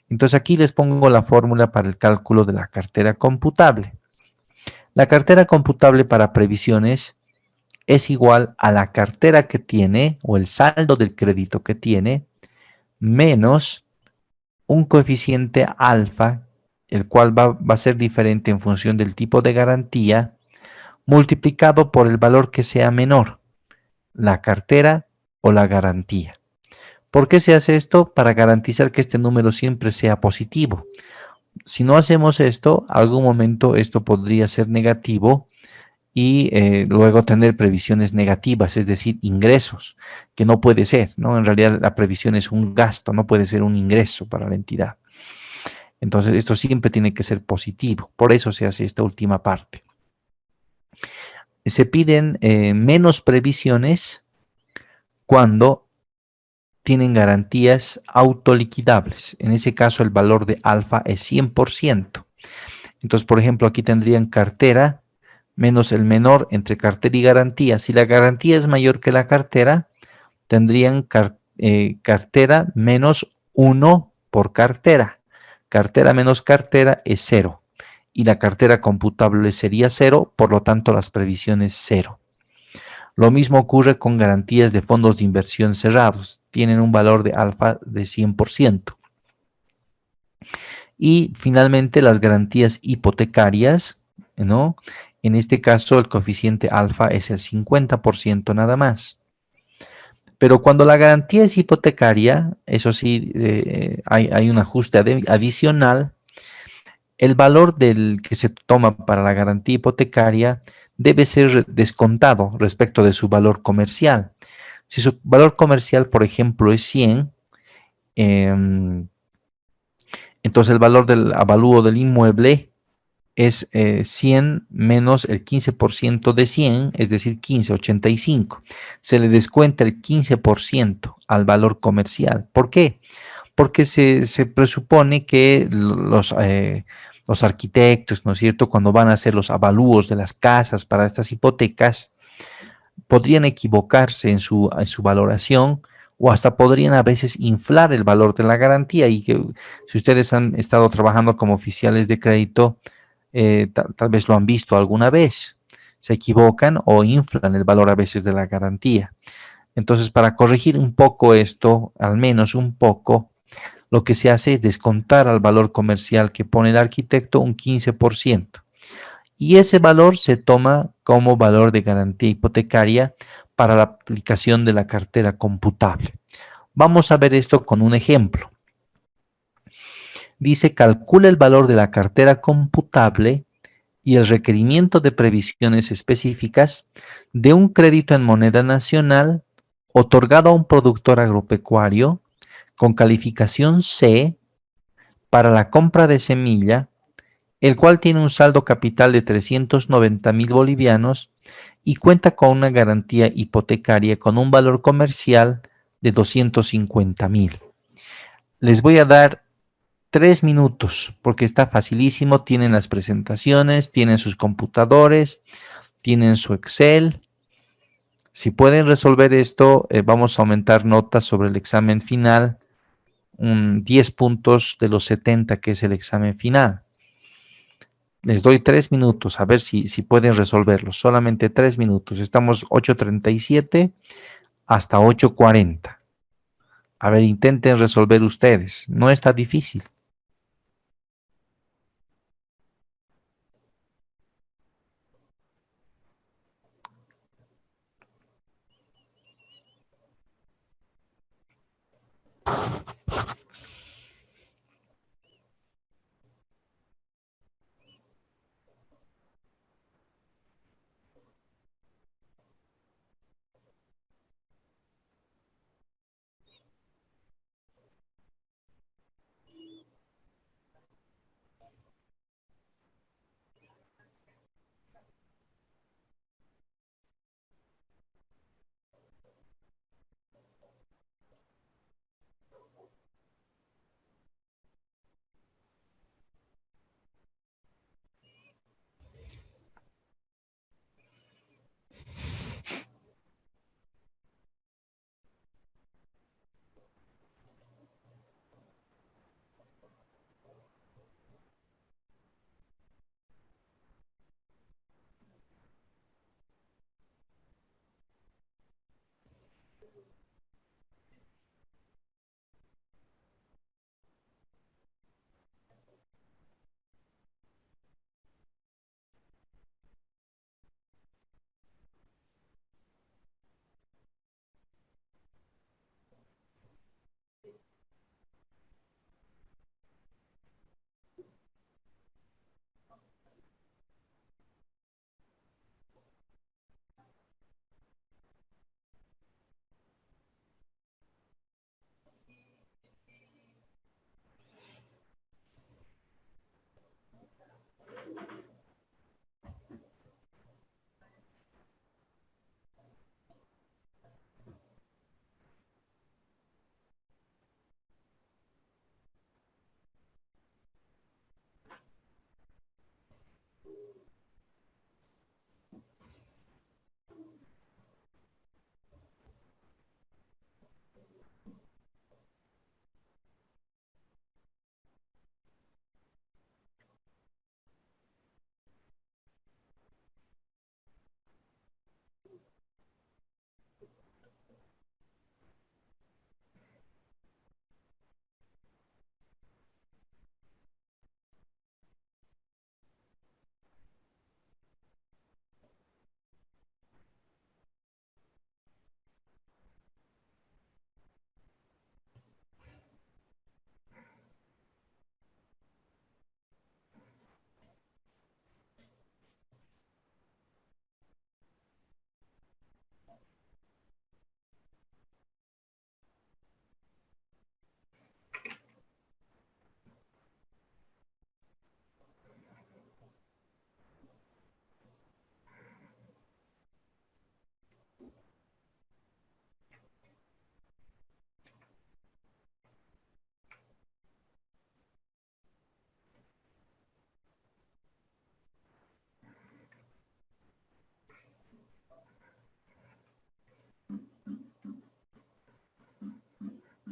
Entonces aquí les pongo la fórmula para el cálculo de la cartera computable. La cartera computable para previsiones es igual a la cartera que tiene o el saldo del crédito que tiene menos un coeficiente alfa, el cual va a ser diferente en función del tipo de garantía, multiplicado por el valor que sea menor, la cartera o la garantía. ¿Por qué se hace esto? Para garantizar que este número siempre sea positivo. Si no hacemos esto, algún momento esto podría ser negativo y luego tener previsiones negativas, es decir, ingresos, que no puede ser, ¿no? En realidad la previsión es un gasto, no puede ser un ingreso para la entidad. Entonces, esto siempre tiene que ser positivo. Por eso se hace esta última parte. Se piden menos previsiones cuando tienen garantías autoliquidables. En ese caso, el valor de alfa es 100%. Entonces, por ejemplo, aquí tendrían cartera menos el menor entre cartera y garantía. Si la garantía es mayor que la cartera, tendrían cartera menos 1 por cartera. Cartera menos cartera es 0. Y la cartera computable sería 0, por lo tanto las previsiones 0. Lo mismo ocurre con garantías de fondos de inversión cerrados. Tienen un valor de alfa de 100%. Y finalmente las garantías hipotecarias, ¿no? En este caso el coeficiente alfa es el 50% nada más. Pero cuando la garantía es hipotecaria, eso sí, hay un ajuste adicional. El valor del que se toma para la garantía hipotecaria debe ser descontado respecto de su valor comercial. Si su valor comercial, por ejemplo, es 100, entonces el valor del avalúo del inmueble es 100 menos el 15% de 100, es decir, 15, 85. Se le descuenta el 15% al valor comercial. ¿Por qué? Porque se presupone que los arquitectos, ¿no es cierto?, cuando van a hacer los avalúos de las casas para estas hipotecas, podrían equivocarse en su valoración o hasta podrían a veces inflar el valor de la garantía y que si ustedes han estado trabajando como oficiales de crédito, tal vez lo han visto alguna vez, se equivocan o inflan el valor a veces de la garantía. Entonces, para corregir un poco esto, al menos un poco, lo que se hace es descontar al valor comercial que pone el arquitecto un 15%. Y ese valor se toma como valor de garantía hipotecaria para la aplicación de la cartera computable. Vamos a ver esto con un ejemplo. Dice, calcula el valor de la cartera computable y el requerimiento de previsiones específicas de un crédito en moneda nacional otorgado a un productor agropecuario con calificación C para la compra de semilla, el cual tiene un saldo capital de 390,000 bolivianos y cuenta con una garantía hipotecaria con un valor comercial de 250,000. Les voy a dar 3 minutos porque está facilísimo. Tienen las presentaciones, tienen sus computadores, tienen su Excel. Si pueden resolver esto, vamos a aumentar notas sobre el examen final 10 puntos de los 70, que es el examen final. Les doy 3 minutos a ver si pueden resolverlo. Solamente 3 minutos. Estamos 8:37 hasta 8:40. A ver, intenten resolver ustedes. No está difícil.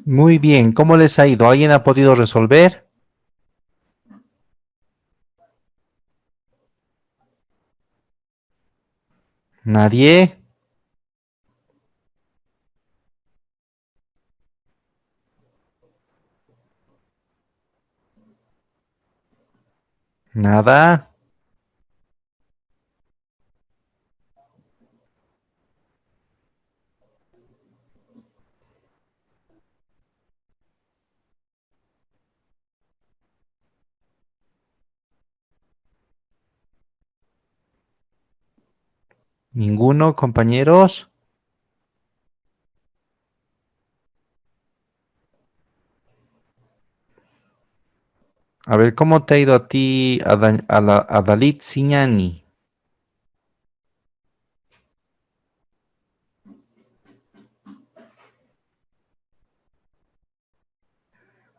Muy bien, ¿cómo les ha ido? ¿Alguien ha podido resolver? ¿Nadie? ¿Nada? ¿Ninguno, compañeros? A ver, ¿cómo te ha ido a ti, a Dalit Siñani?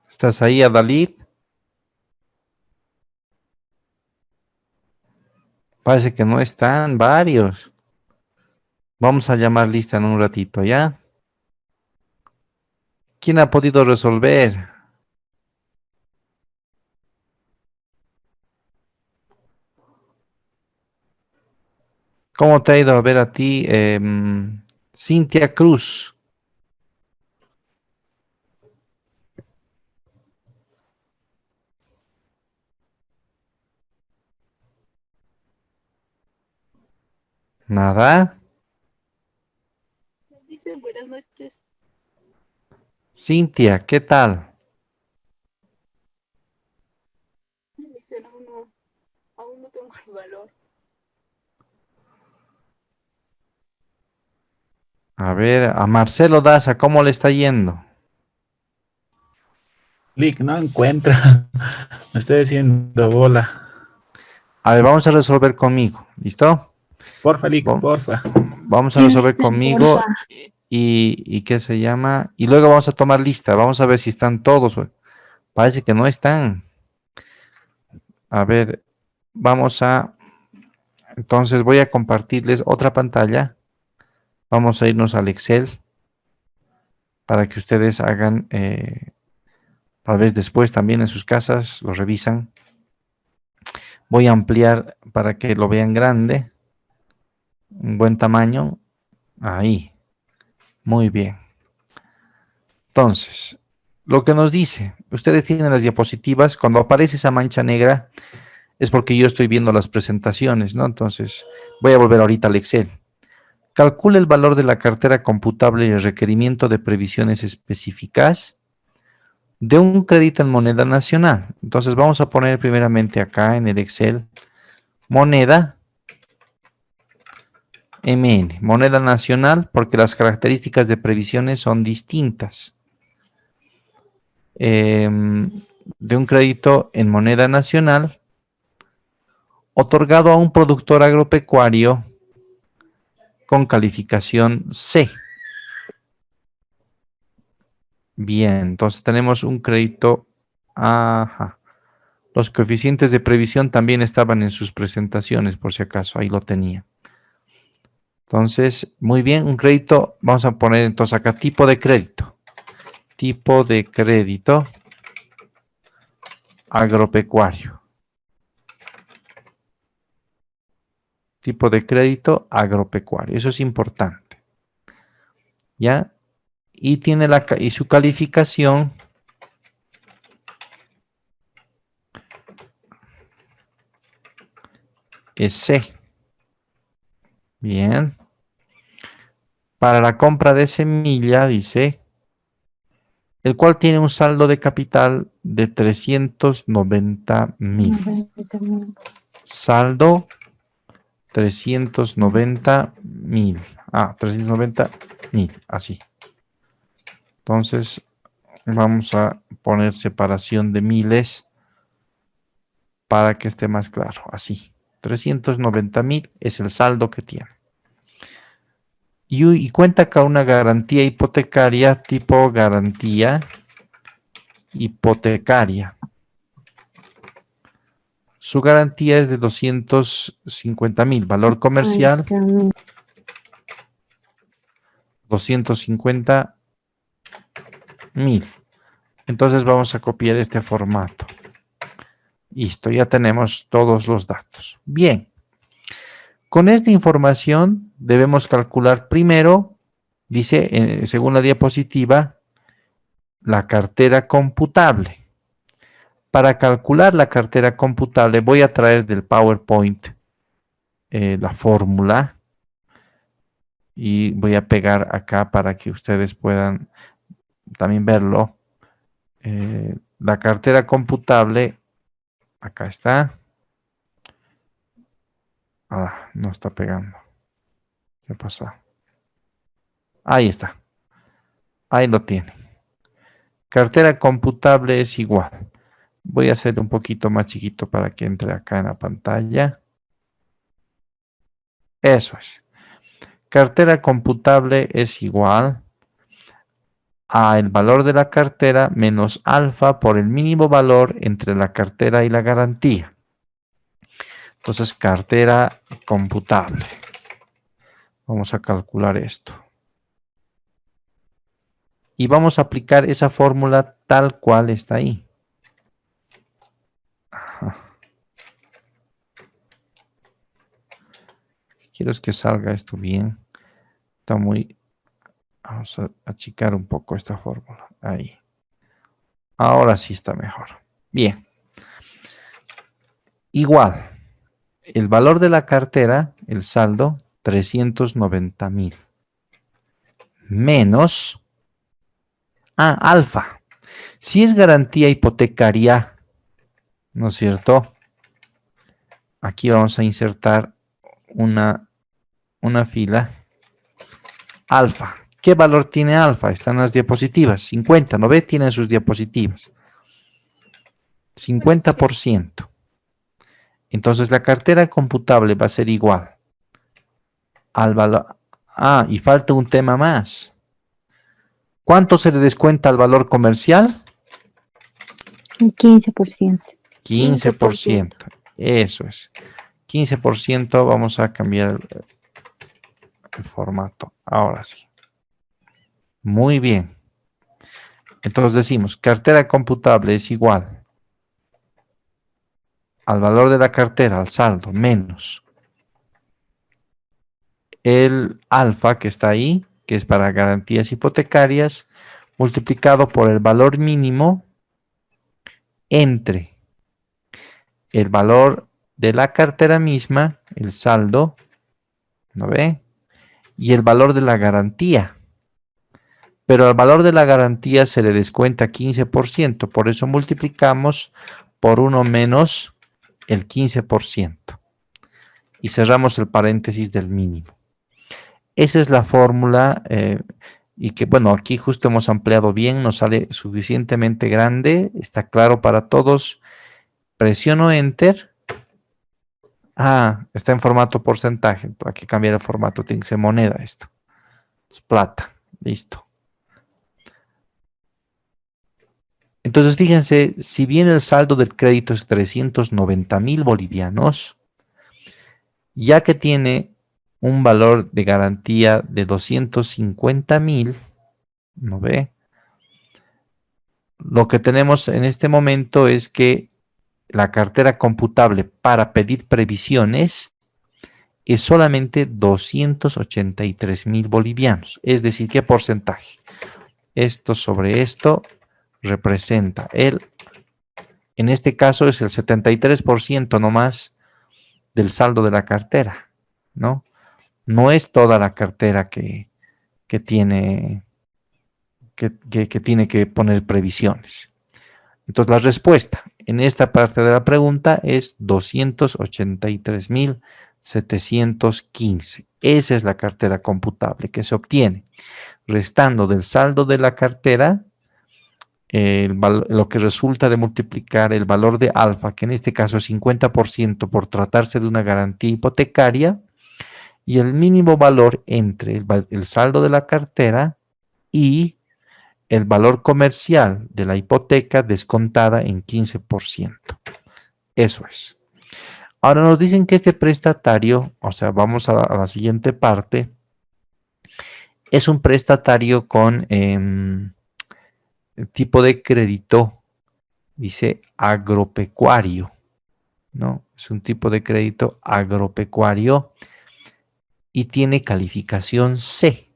¿Estás ahí, Dalit? Parece que no están varios. Vamos a llamar lista en un ratito, ¿ya? ¿Quién ha podido resolver? ¿Cómo te ha ido a ver a ti, Cintia Cruz? Nada. Dice buenas noches. Cintia, ¿qué tal? Dice, aún no tengo el valor. A ver, a Marcelo Daza, ¿cómo le está yendo? Lick, no encuentra. Me estoy haciendo bola. A ver, vamos a resolver conmigo, ¿listo? Porfa, Lick, Vam- porfa. Vamos a Sí, resolver Licen, porfa. conmigo y ¿qué se llama? Y luego vamos a tomar lista, vamos a ver si están todos. Parece que no están. A ver, vamos a... Entonces voy a compartirles otra pantalla. Vamos a irnos al Excel para que ustedes hagan, tal vez después también en sus casas, lo revisan. Voy a ampliar para que lo vean grande, un buen tamaño. Ahí, muy bien. Entonces, lo que nos dice, ustedes tienen las diapositivas, cuando aparece esa mancha negra es porque yo estoy viendo las presentaciones, ¿no? Entonces, voy a volver ahorita al Excel. Calcula el valor de la cartera computable y el requerimiento de previsiones específicas de un crédito en moneda nacional. Entonces, vamos a poner primeramente acá en el Excel moneda MN, moneda nacional, porque las características de previsiones son distintas. De un crédito en moneda nacional otorgado a un productor agropecuario con calificación C. Bien, entonces tenemos un crédito. Ajá. Los coeficientes de previsión también estaban en sus presentaciones, por si acaso, ahí lo tenía. Entonces, muy bien, un crédito, vamos a poner entonces acá tipo de crédito. Tipo de crédito agropecuario. Tipo de crédito agropecuario. Eso es importante. ¿Ya? Y tiene y su calificación es C. Bien. Para la compra de semilla, dice, el cual tiene un saldo de capital de 390,000. Saldo 390,000. 390,000, así. Entonces, vamos a poner separación de miles para que esté más claro. Así. 390,000 es el saldo que tiene. Y cuenta con una garantía hipotecaria tipo garantía hipotecaria. Su garantía es de 250,000. Valor comercial 250,000. Entonces vamos a copiar este formato. Listo, ya tenemos todos los datos. Bien. Con esta información debemos calcular primero, dice, según la diapositiva, la cartera computable. Para calcular la cartera computable voy a traer del PowerPoint la fórmula y voy a pegar acá para que ustedes puedan también verlo. La cartera computable, acá está. Ah, no está pegando. ¿Qué pasa? Ahí está. Ahí lo tiene. Cartera computable es igual. Voy a hacer un poquito más chiquito para que entre acá en la pantalla. Eso es. Cartera computable es igual a el valor de la cartera menos alfa por el mínimo valor entre la cartera y la garantía. Entonces, cartera computable. Vamos a calcular esto. Y vamos a aplicar esa fórmula tal cual está ahí. Quiero es que salga esto bien. Está muy... Vamos a achicar un poco esta fórmula. Ahí. Ahora sí está mejor. Bien. Igual. El valor de la cartera, el saldo, 390,000. Menos... alfa. Si es garantía hipotecaria, ¿no es cierto? Aquí vamos a insertar una fila. Alfa. ¿Qué valor tiene alfa? Están las diapositivas. 50, ¿no ve? Tienen sus diapositivas. 50%. Entonces la cartera computable va a ser igual al valor. Y falta un tema más. ¿Cuánto se le descuenta al valor comercial? Un 15%. 15%. Eso es. 15%. Vamos a cambiar el formato. Ahora sí. Muy bien. Entonces decimos, cartera computable es igual al valor de la cartera, al saldo, menos el alfa que está ahí, que es para garantías hipotecarias, multiplicado por el valor mínimo entre el valor de la cartera misma, el saldo, ¿no ve? Y el valor de la garantía. Pero al valor de la garantía se le descuenta 15%, por eso multiplicamos por 1 menos el 15%. Y cerramos el paréntesis del mínimo. Esa es la fórmula y que bueno, aquí justo hemos ampliado bien, nos sale suficientemente grande, está claro para todos. Presiono Enter. Está en formato porcentaje, hay que cambiar el formato, tiene que ser moneda esto. Es plata, listo. Entonces fíjense, si bien el saldo del crédito es 390,000 bolivianos, ya que tiene un valor de garantía de 250,000, ¿no ve? Lo que tenemos en este momento es que la cartera computable para pedir previsiones es solamente 283,000 bolivianos. Es decir, ¿qué porcentaje? Esto sobre esto representa en este caso es el 73% nomás del saldo de la cartera, ¿no? No es toda la cartera que tiene que tiene que poner previsiones. Entonces la respuesta en esta parte de la pregunta es 283,715. Esa es la cartera computable que se obtiene restando del saldo de la cartera lo que resulta de multiplicar el valor de alfa, que en este caso es 50% por tratarse de una garantía hipotecaria, y el mínimo valor entre el saldo de la cartera y el valor comercial de la hipoteca descontada en 15%. Eso es. Ahora nos dicen que este prestatario, o sea, vamos a la siguiente parte, es un prestatario con tipo de crédito, dice agropecuario, ¿no? Es un tipo de crédito agropecuario y tiene calificación C.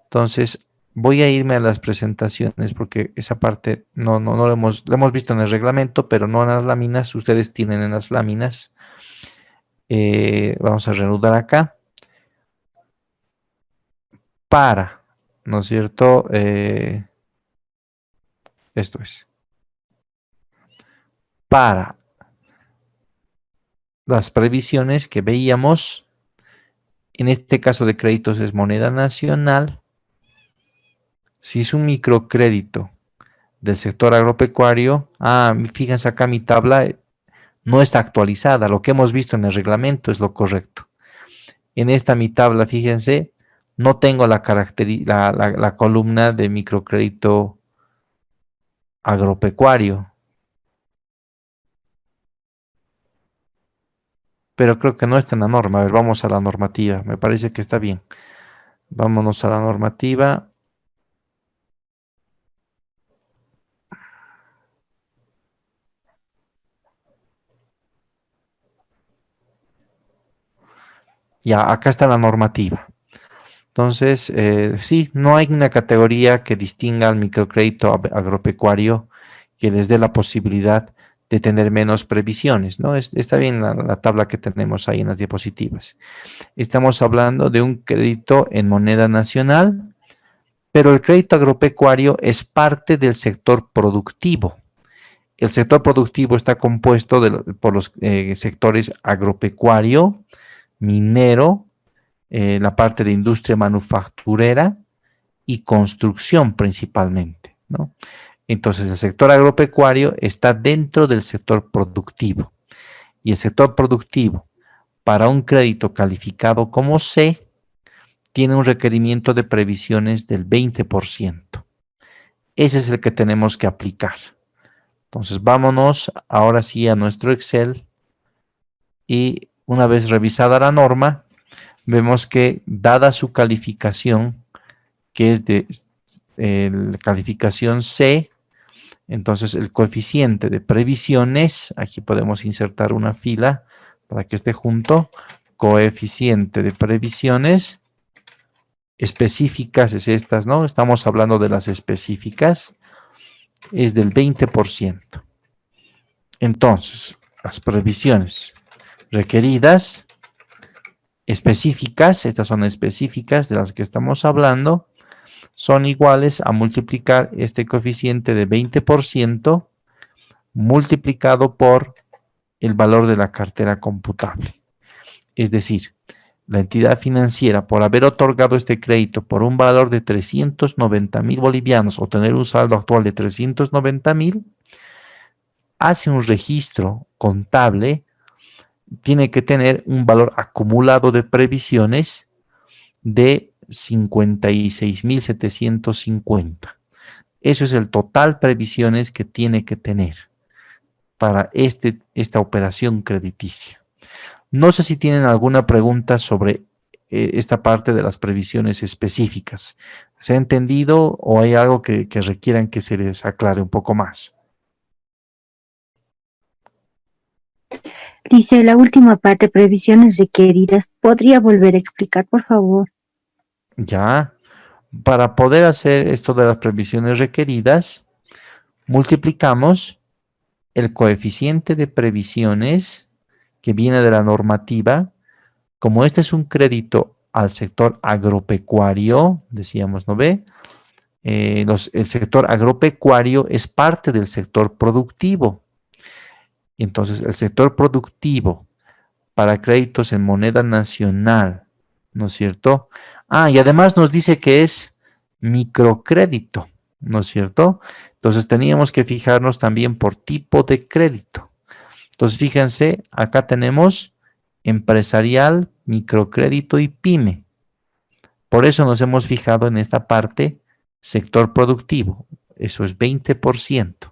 Entonces, voy a irme a las presentaciones porque esa parte no lo hemos visto en el reglamento, pero no en las láminas. Ustedes tienen en las láminas. Vamos a reanudar acá. ¿No es cierto? Esto es. Para las previsiones que veíamos, en este caso de créditos es moneda nacional. Si es un microcrédito del sector agropecuario, fíjense acá mi tabla no está actualizada, lo que hemos visto en el reglamento es lo correcto. En esta mi tabla, fíjense, no tengo la columna de microcrédito agropecuario, pero creo que no está en la norma. A ver, vamos a la normativa, me parece que está bien. Vámonos a la normativa. Ya, acá está la normativa. Entonces, sí, no hay una categoría que distinga al microcrédito agropecuario que les dé la posibilidad de tener menos previsiones, ¿no? Está bien la tabla que tenemos ahí en las diapositivas. Estamos hablando de un crédito en moneda nacional, pero el crédito agropecuario es parte del sector productivo. El sector productivo está compuesto por los sectores agropecuario, minero, la parte de industria manufacturera y construcción principalmente, ¿no? Entonces, el sector agropecuario está dentro del sector productivo. Y el sector productivo, para un crédito calificado como C, tiene un requerimiento de previsiones del 20%. Ese es el que tenemos que aplicar. Entonces, vámonos ahora sí a nuestro Excel y una vez revisada la norma, vemos que dada su calificación, que es de calificación C, entonces el coeficiente de previsiones, aquí podemos insertar una fila para que esté junto, coeficiente de previsiones específicas es estas, ¿no? Estamos hablando de las específicas, es del 20%. Entonces, las previsiones requeridas específicas, estas son específicas de las que estamos hablando, son iguales a multiplicar este coeficiente de 20% multiplicado por el valor de la cartera computable. Es decir, la entidad financiera, por haber otorgado este crédito por un valor de 390.000 bolivianos o tener un saldo actual de 390.000, hace un registro contable, tiene que tener un valor acumulado de previsiones de 56.750. Eso es el total previsiones que tiene que tener para esta operación crediticia. No sé si tienen alguna pregunta sobre esta parte de las previsiones específicas. ¿Se ha entendido o hay algo que requieran que se les aclare un poco más? Dice la última parte, previsiones requeridas. ¿Podría volver a explicar, por favor? Ya, para poder hacer esto de las previsiones requeridas, multiplicamos el coeficiente de previsiones que viene de la normativa. Como este es un crédito al sector agropecuario, decíamos, ¿no ve? El sector agropecuario es parte del sector productivo. Entonces, el sector productivo para créditos en moneda nacional, ¿no es cierto? Ah, y además nos dice que es microcrédito, ¿no es cierto? Entonces, teníamos que fijarnos también por tipo de crédito. Entonces, fíjense, acá tenemos empresarial, microcrédito y pyme. Por eso nos hemos fijado en esta parte, sector productivo. Eso es 20%.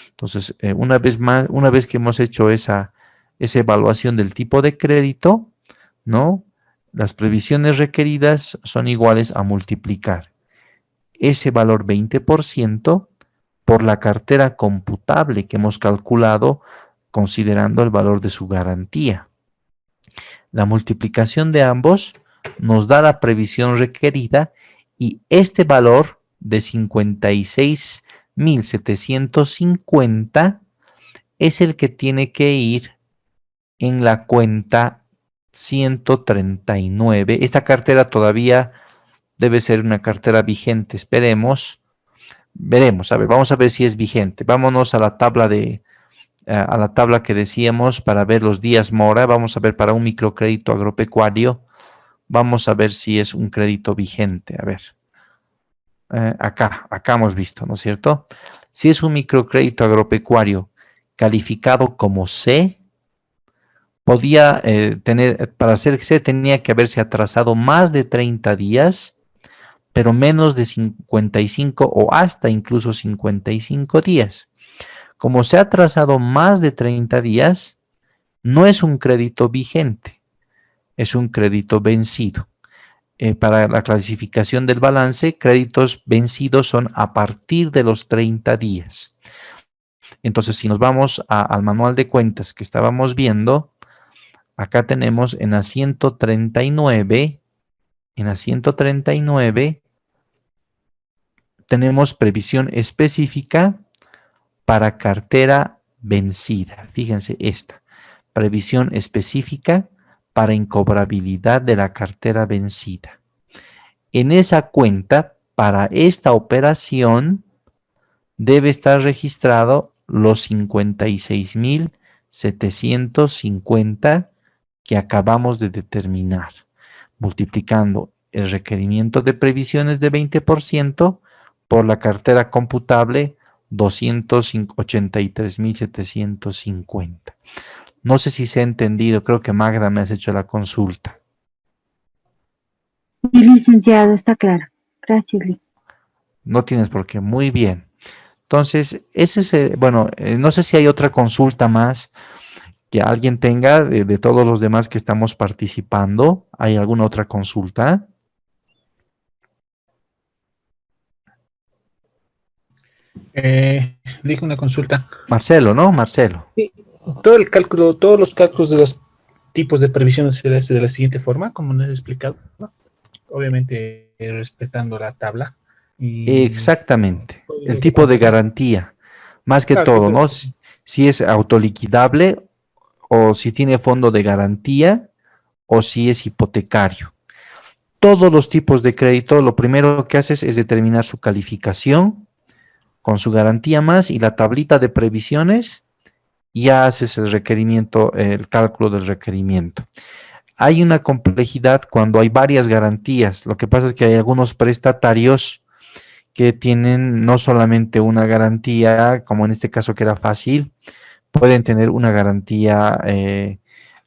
Entonces, una vez que hemos hecho esa evaluación del tipo de crédito, ¿no? Las previsiones requeridas son iguales a multiplicar ese valor 20% por la cartera computable que hemos calculado considerando el valor de su garantía. La multiplicación de ambos nos da la previsión requerida y este valor de 56.750 es el que tiene que ir en la cuenta 139. Esta cartera todavía debe ser una cartera vigente, esperemos. Veremos, a ver, vamos a ver si es vigente. Vámonos a la tabla que decíamos para ver los días mora. Vamos a ver para un microcrédito agropecuario. Vamos a ver si es un crédito vigente. A ver. Acá hemos visto, ¿no es cierto? Si es un microcrédito agropecuario calificado como C, podía para ser C tenía que haberse atrasado más de 30 días, pero menos de 55 o hasta incluso 55 días. Como se ha atrasado más de 30 días, no es un crédito vigente, es un crédito vencido. Para la clasificación del balance, créditos vencidos son a partir de los 30 días. Entonces, si nos vamos al manual de cuentas que estábamos viendo, Acá tenemos en la 139, tenemos previsión específica para cartera vencida. Fíjense esta, previsión específica para incobrabilidad de la cartera vencida. En esa cuenta, para esta operación, debe estar registrado los 56.750 que acabamos de determinar, multiplicando el requerimiento de previsiones de 20% por la cartera computable 283.750. No sé si se ha entendido, creo que Magda me has hecho la consulta. Sí, licenciado, está claro. Gracias, Lee. No tienes por qué, muy bien. Entonces, ese es, bueno, no sé si hay otra consulta más que alguien tenga de todos los demás que estamos participando. ¿Hay alguna otra consulta? Dije una consulta. Marcelo, ¿no? Marcelo. Sí, todo el cálculo, todos los cálculos de los tipos de previsiones se hace de la siguiente forma, como les he explicado, ¿no? Obviamente respetando la tabla. Y Exactamente. El tipo de garantía, más que claro, todo, ¿no? Si es autoliquidable o si tiene fondo de garantía o si es hipotecario. Todos los tipos de crédito, lo primero que haces es determinar su calificación con su garantía más y la tablita de previsiones, y ya haces el requerimiento, el cálculo del requerimiento. Hay una complejidad cuando hay varias garantías. Lo que pasa es que hay algunos prestatarios que tienen no solamente una garantía, como en este caso que era fácil, pueden tener una garantía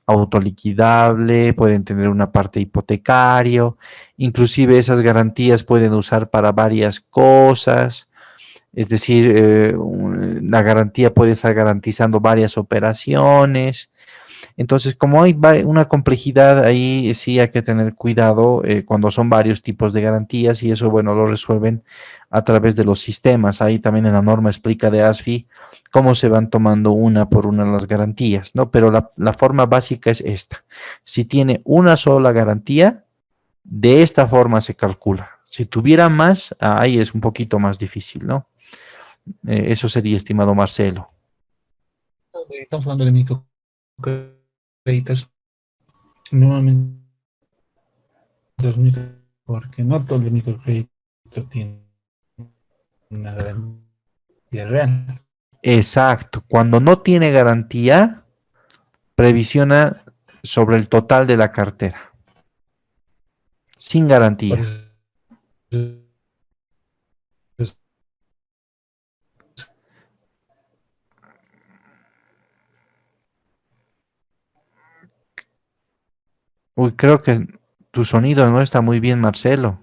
autoliquidable, pueden tener una parte hipotecario, inclusive esas garantías pueden usar para varias cosas, es decir, la garantía puede estar garantizando varias operaciones. Entonces, como hay una complejidad ahí, sí hay que tener cuidado cuando son varios tipos de garantías, y eso, bueno, lo resuelven a través de los sistemas. Ahí también en la norma explica de ASFI cómo se van tomando una por una las garantías, ¿no? Pero la forma básica es esta. Si tiene una sola garantía, de esta forma se calcula. Si tuviera más, ahí es un poquito más difícil, ¿no? Eso sería, estimado Marcelo. Estamos hablando de microcréditos. Normalmente porque no todo el microcrédito tiene una garantía real. Exacto. Cuando no tiene garantía, previsiona sobre el total de la cartera. Sin Por garantía. eso Uy, creo que tu sonido no está muy bien, Marcelo.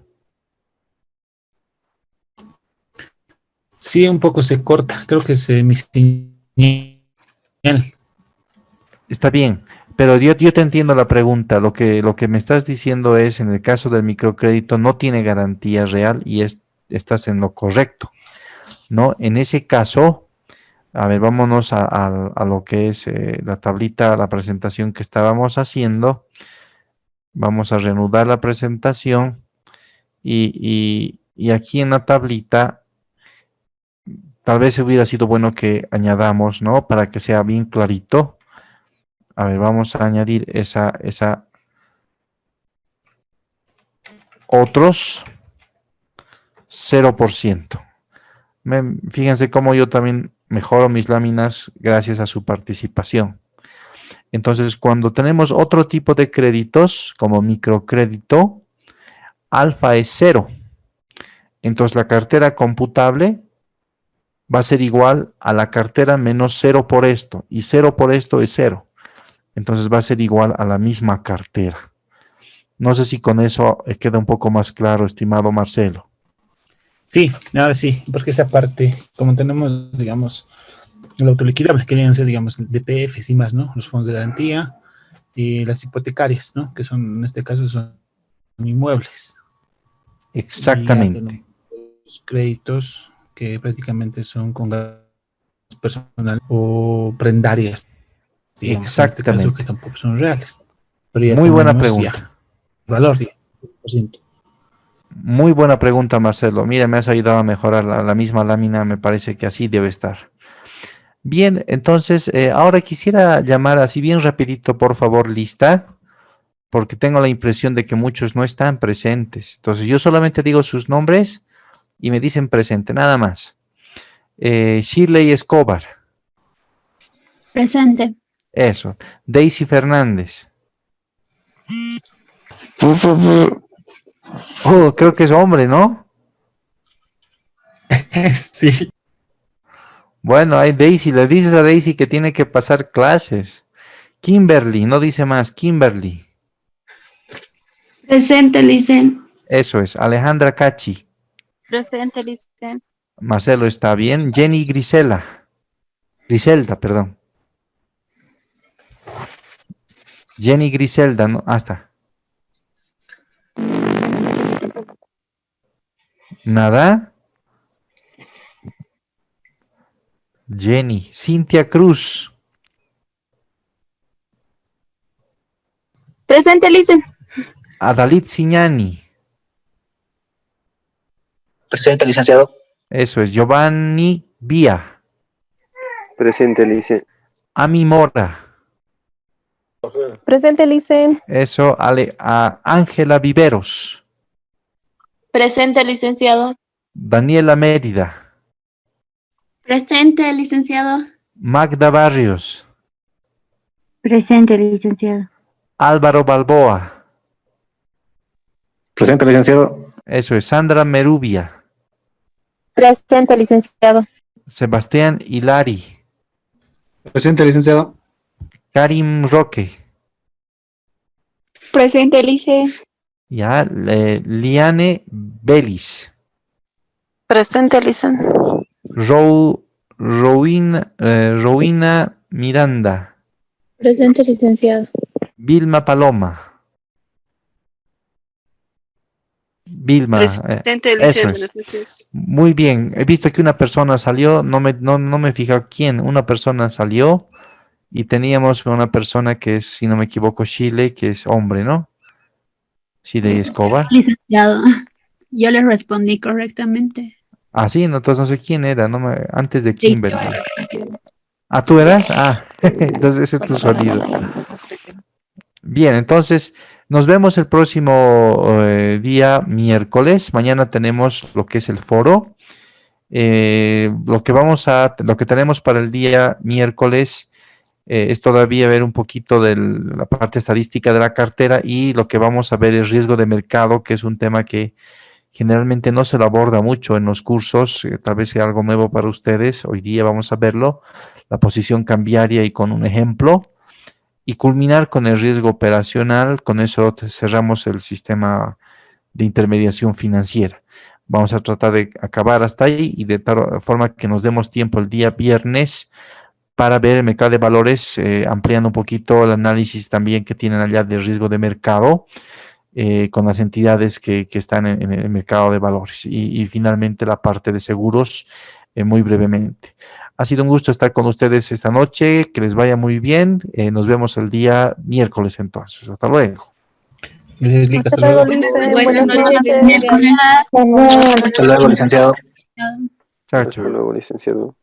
sí, un poco se corta. Creo que es mi señal. Está bien, pero yo te entiendo la pregunta. Lo que me estás diciendo es, en el caso del microcrédito, no tiene garantía real y estás en lo correcto, ¿no? En ese caso, a ver, vámonos a lo que es la tablita, la presentación que estábamos haciendo. Vamos a reanudar la presentación y aquí en la tablita, tal vez hubiera sido bueno que añadamos, ¿no? Para que sea bien clarito. A ver, vamos a añadir esa otros 0%. Fíjense cómo yo también mejoro mis láminas gracias a su participación. Entonces, cuando tenemos otro tipo de créditos, como microcrédito, alfa es 0. Entonces, la cartera computable va a ser igual a la cartera menos 0 por esto, y 0 por esto es 0. Entonces, va a ser igual a la misma cartera. No sé si con eso queda un poco más claro, estimado Marcelo. Sí, ahora sí, porque esa parte, como tenemos, digamos, el autoliquidable, que deben ser, digamos, DPFs y más, ¿no? Los fondos de garantía y las hipotecarias, ¿no? Que son, en este caso, son inmuebles. Exactamente. Los créditos que prácticamente son con gastos personales o prendarias digamos, en este caso, Exactamente. que tampoco son reales. Pero ya Muy buena tenemos pregunta. ya el valor, 10%. Muy buena pregunta, Marcelo. Mira, me has ayudado a mejorar la misma lámina, me parece que así debe estar. Bien, entonces, ahora quisiera llamar así bien rapidito, por favor, lista, porque tengo la impresión de que muchos no están presentes. Entonces, yo solamente digo sus nombres y me dicen presente, nada más. Shirley Escobar, Presente. eso. Daisy Fernández. Oh, creo que es hombre, ¿no? Sí. Bueno, hay Daisy, le dices a Daisy que tiene que pasar clases. Kimberly, no dice más, Kimberly. Presente, Licen. Eso es, Alejandra Cachi. Presente, Licen. Marcelo está bien. Jenny Grisela. Griselda, perdón. Jenny Griselda, ¿no? Hasta. Nada. Jenny. Cintia Cruz. Presente, Licen. Adalit Siñani. Presente, licenciado. Eso es, Giovanni Vía. Presente, Licen. Ami Mora. Presente, Licen. Eso, Ángela Viveros. Presente, licenciado. Daniela Mérida. Presente, licenciado. Magda Barrios. Presente, licenciado. Álvaro Balboa. Presente, licenciado. Eso es, Sandra Merubia. Presente, licenciado. Sebastián Hilari. Presente, licenciado. Karim Roque. Presente, Licen. Ya, Liane Belis. Presente, Licen. Rowina Miranda. Presente, licenciado. Vilma Paloma. Vilma, Presente, eso Licen. es. Buenas noches. Muy bien, he visto que una persona salió, no me he fijado quién, una persona salió y teníamos una persona que es, si no me equivoco, Chile, que es hombre, ¿no? Chile Escobar. Licenciado. Yo le respondí correctamente. Ah, sí, no, entonces no sé quién era, antes de Sí, Kimberly. Ah, ¿tú eras? Ah, entonces ese es tu sonido. Bien, entonces nos vemos el próximo día miércoles. Mañana tenemos lo que es el foro. Lo que tenemos para el día miércoles es todavía ver un poquito de la parte estadística de la cartera y lo que vamos a ver es riesgo de mercado, que es un tema que generalmente no se lo aborda mucho en los cursos, tal vez sea algo nuevo para ustedes. Hoy día vamos a verlo, la posición cambiaria y con un ejemplo, y culminar con el riesgo operacional. Con eso cerramos el sistema de intermediación financiera. Vamos a tratar de acabar hasta ahí y de tal forma que nos demos tiempo el día viernes para ver el mercado de valores, ampliando un poquito el análisis también que tienen allá de riesgo de mercado, con las entidades que están en el mercado de valores. Y finalmente la parte de seguros, muy brevemente. Ha sido un gusto estar con ustedes esta noche, que les vaya muy bien. Nos vemos el día miércoles entonces. Hasta luego. Hasta luego. Licen. Buenas Buenas noches. noches. Hasta luego, licenciado. Chao, Hasta chao. luego, licenciado.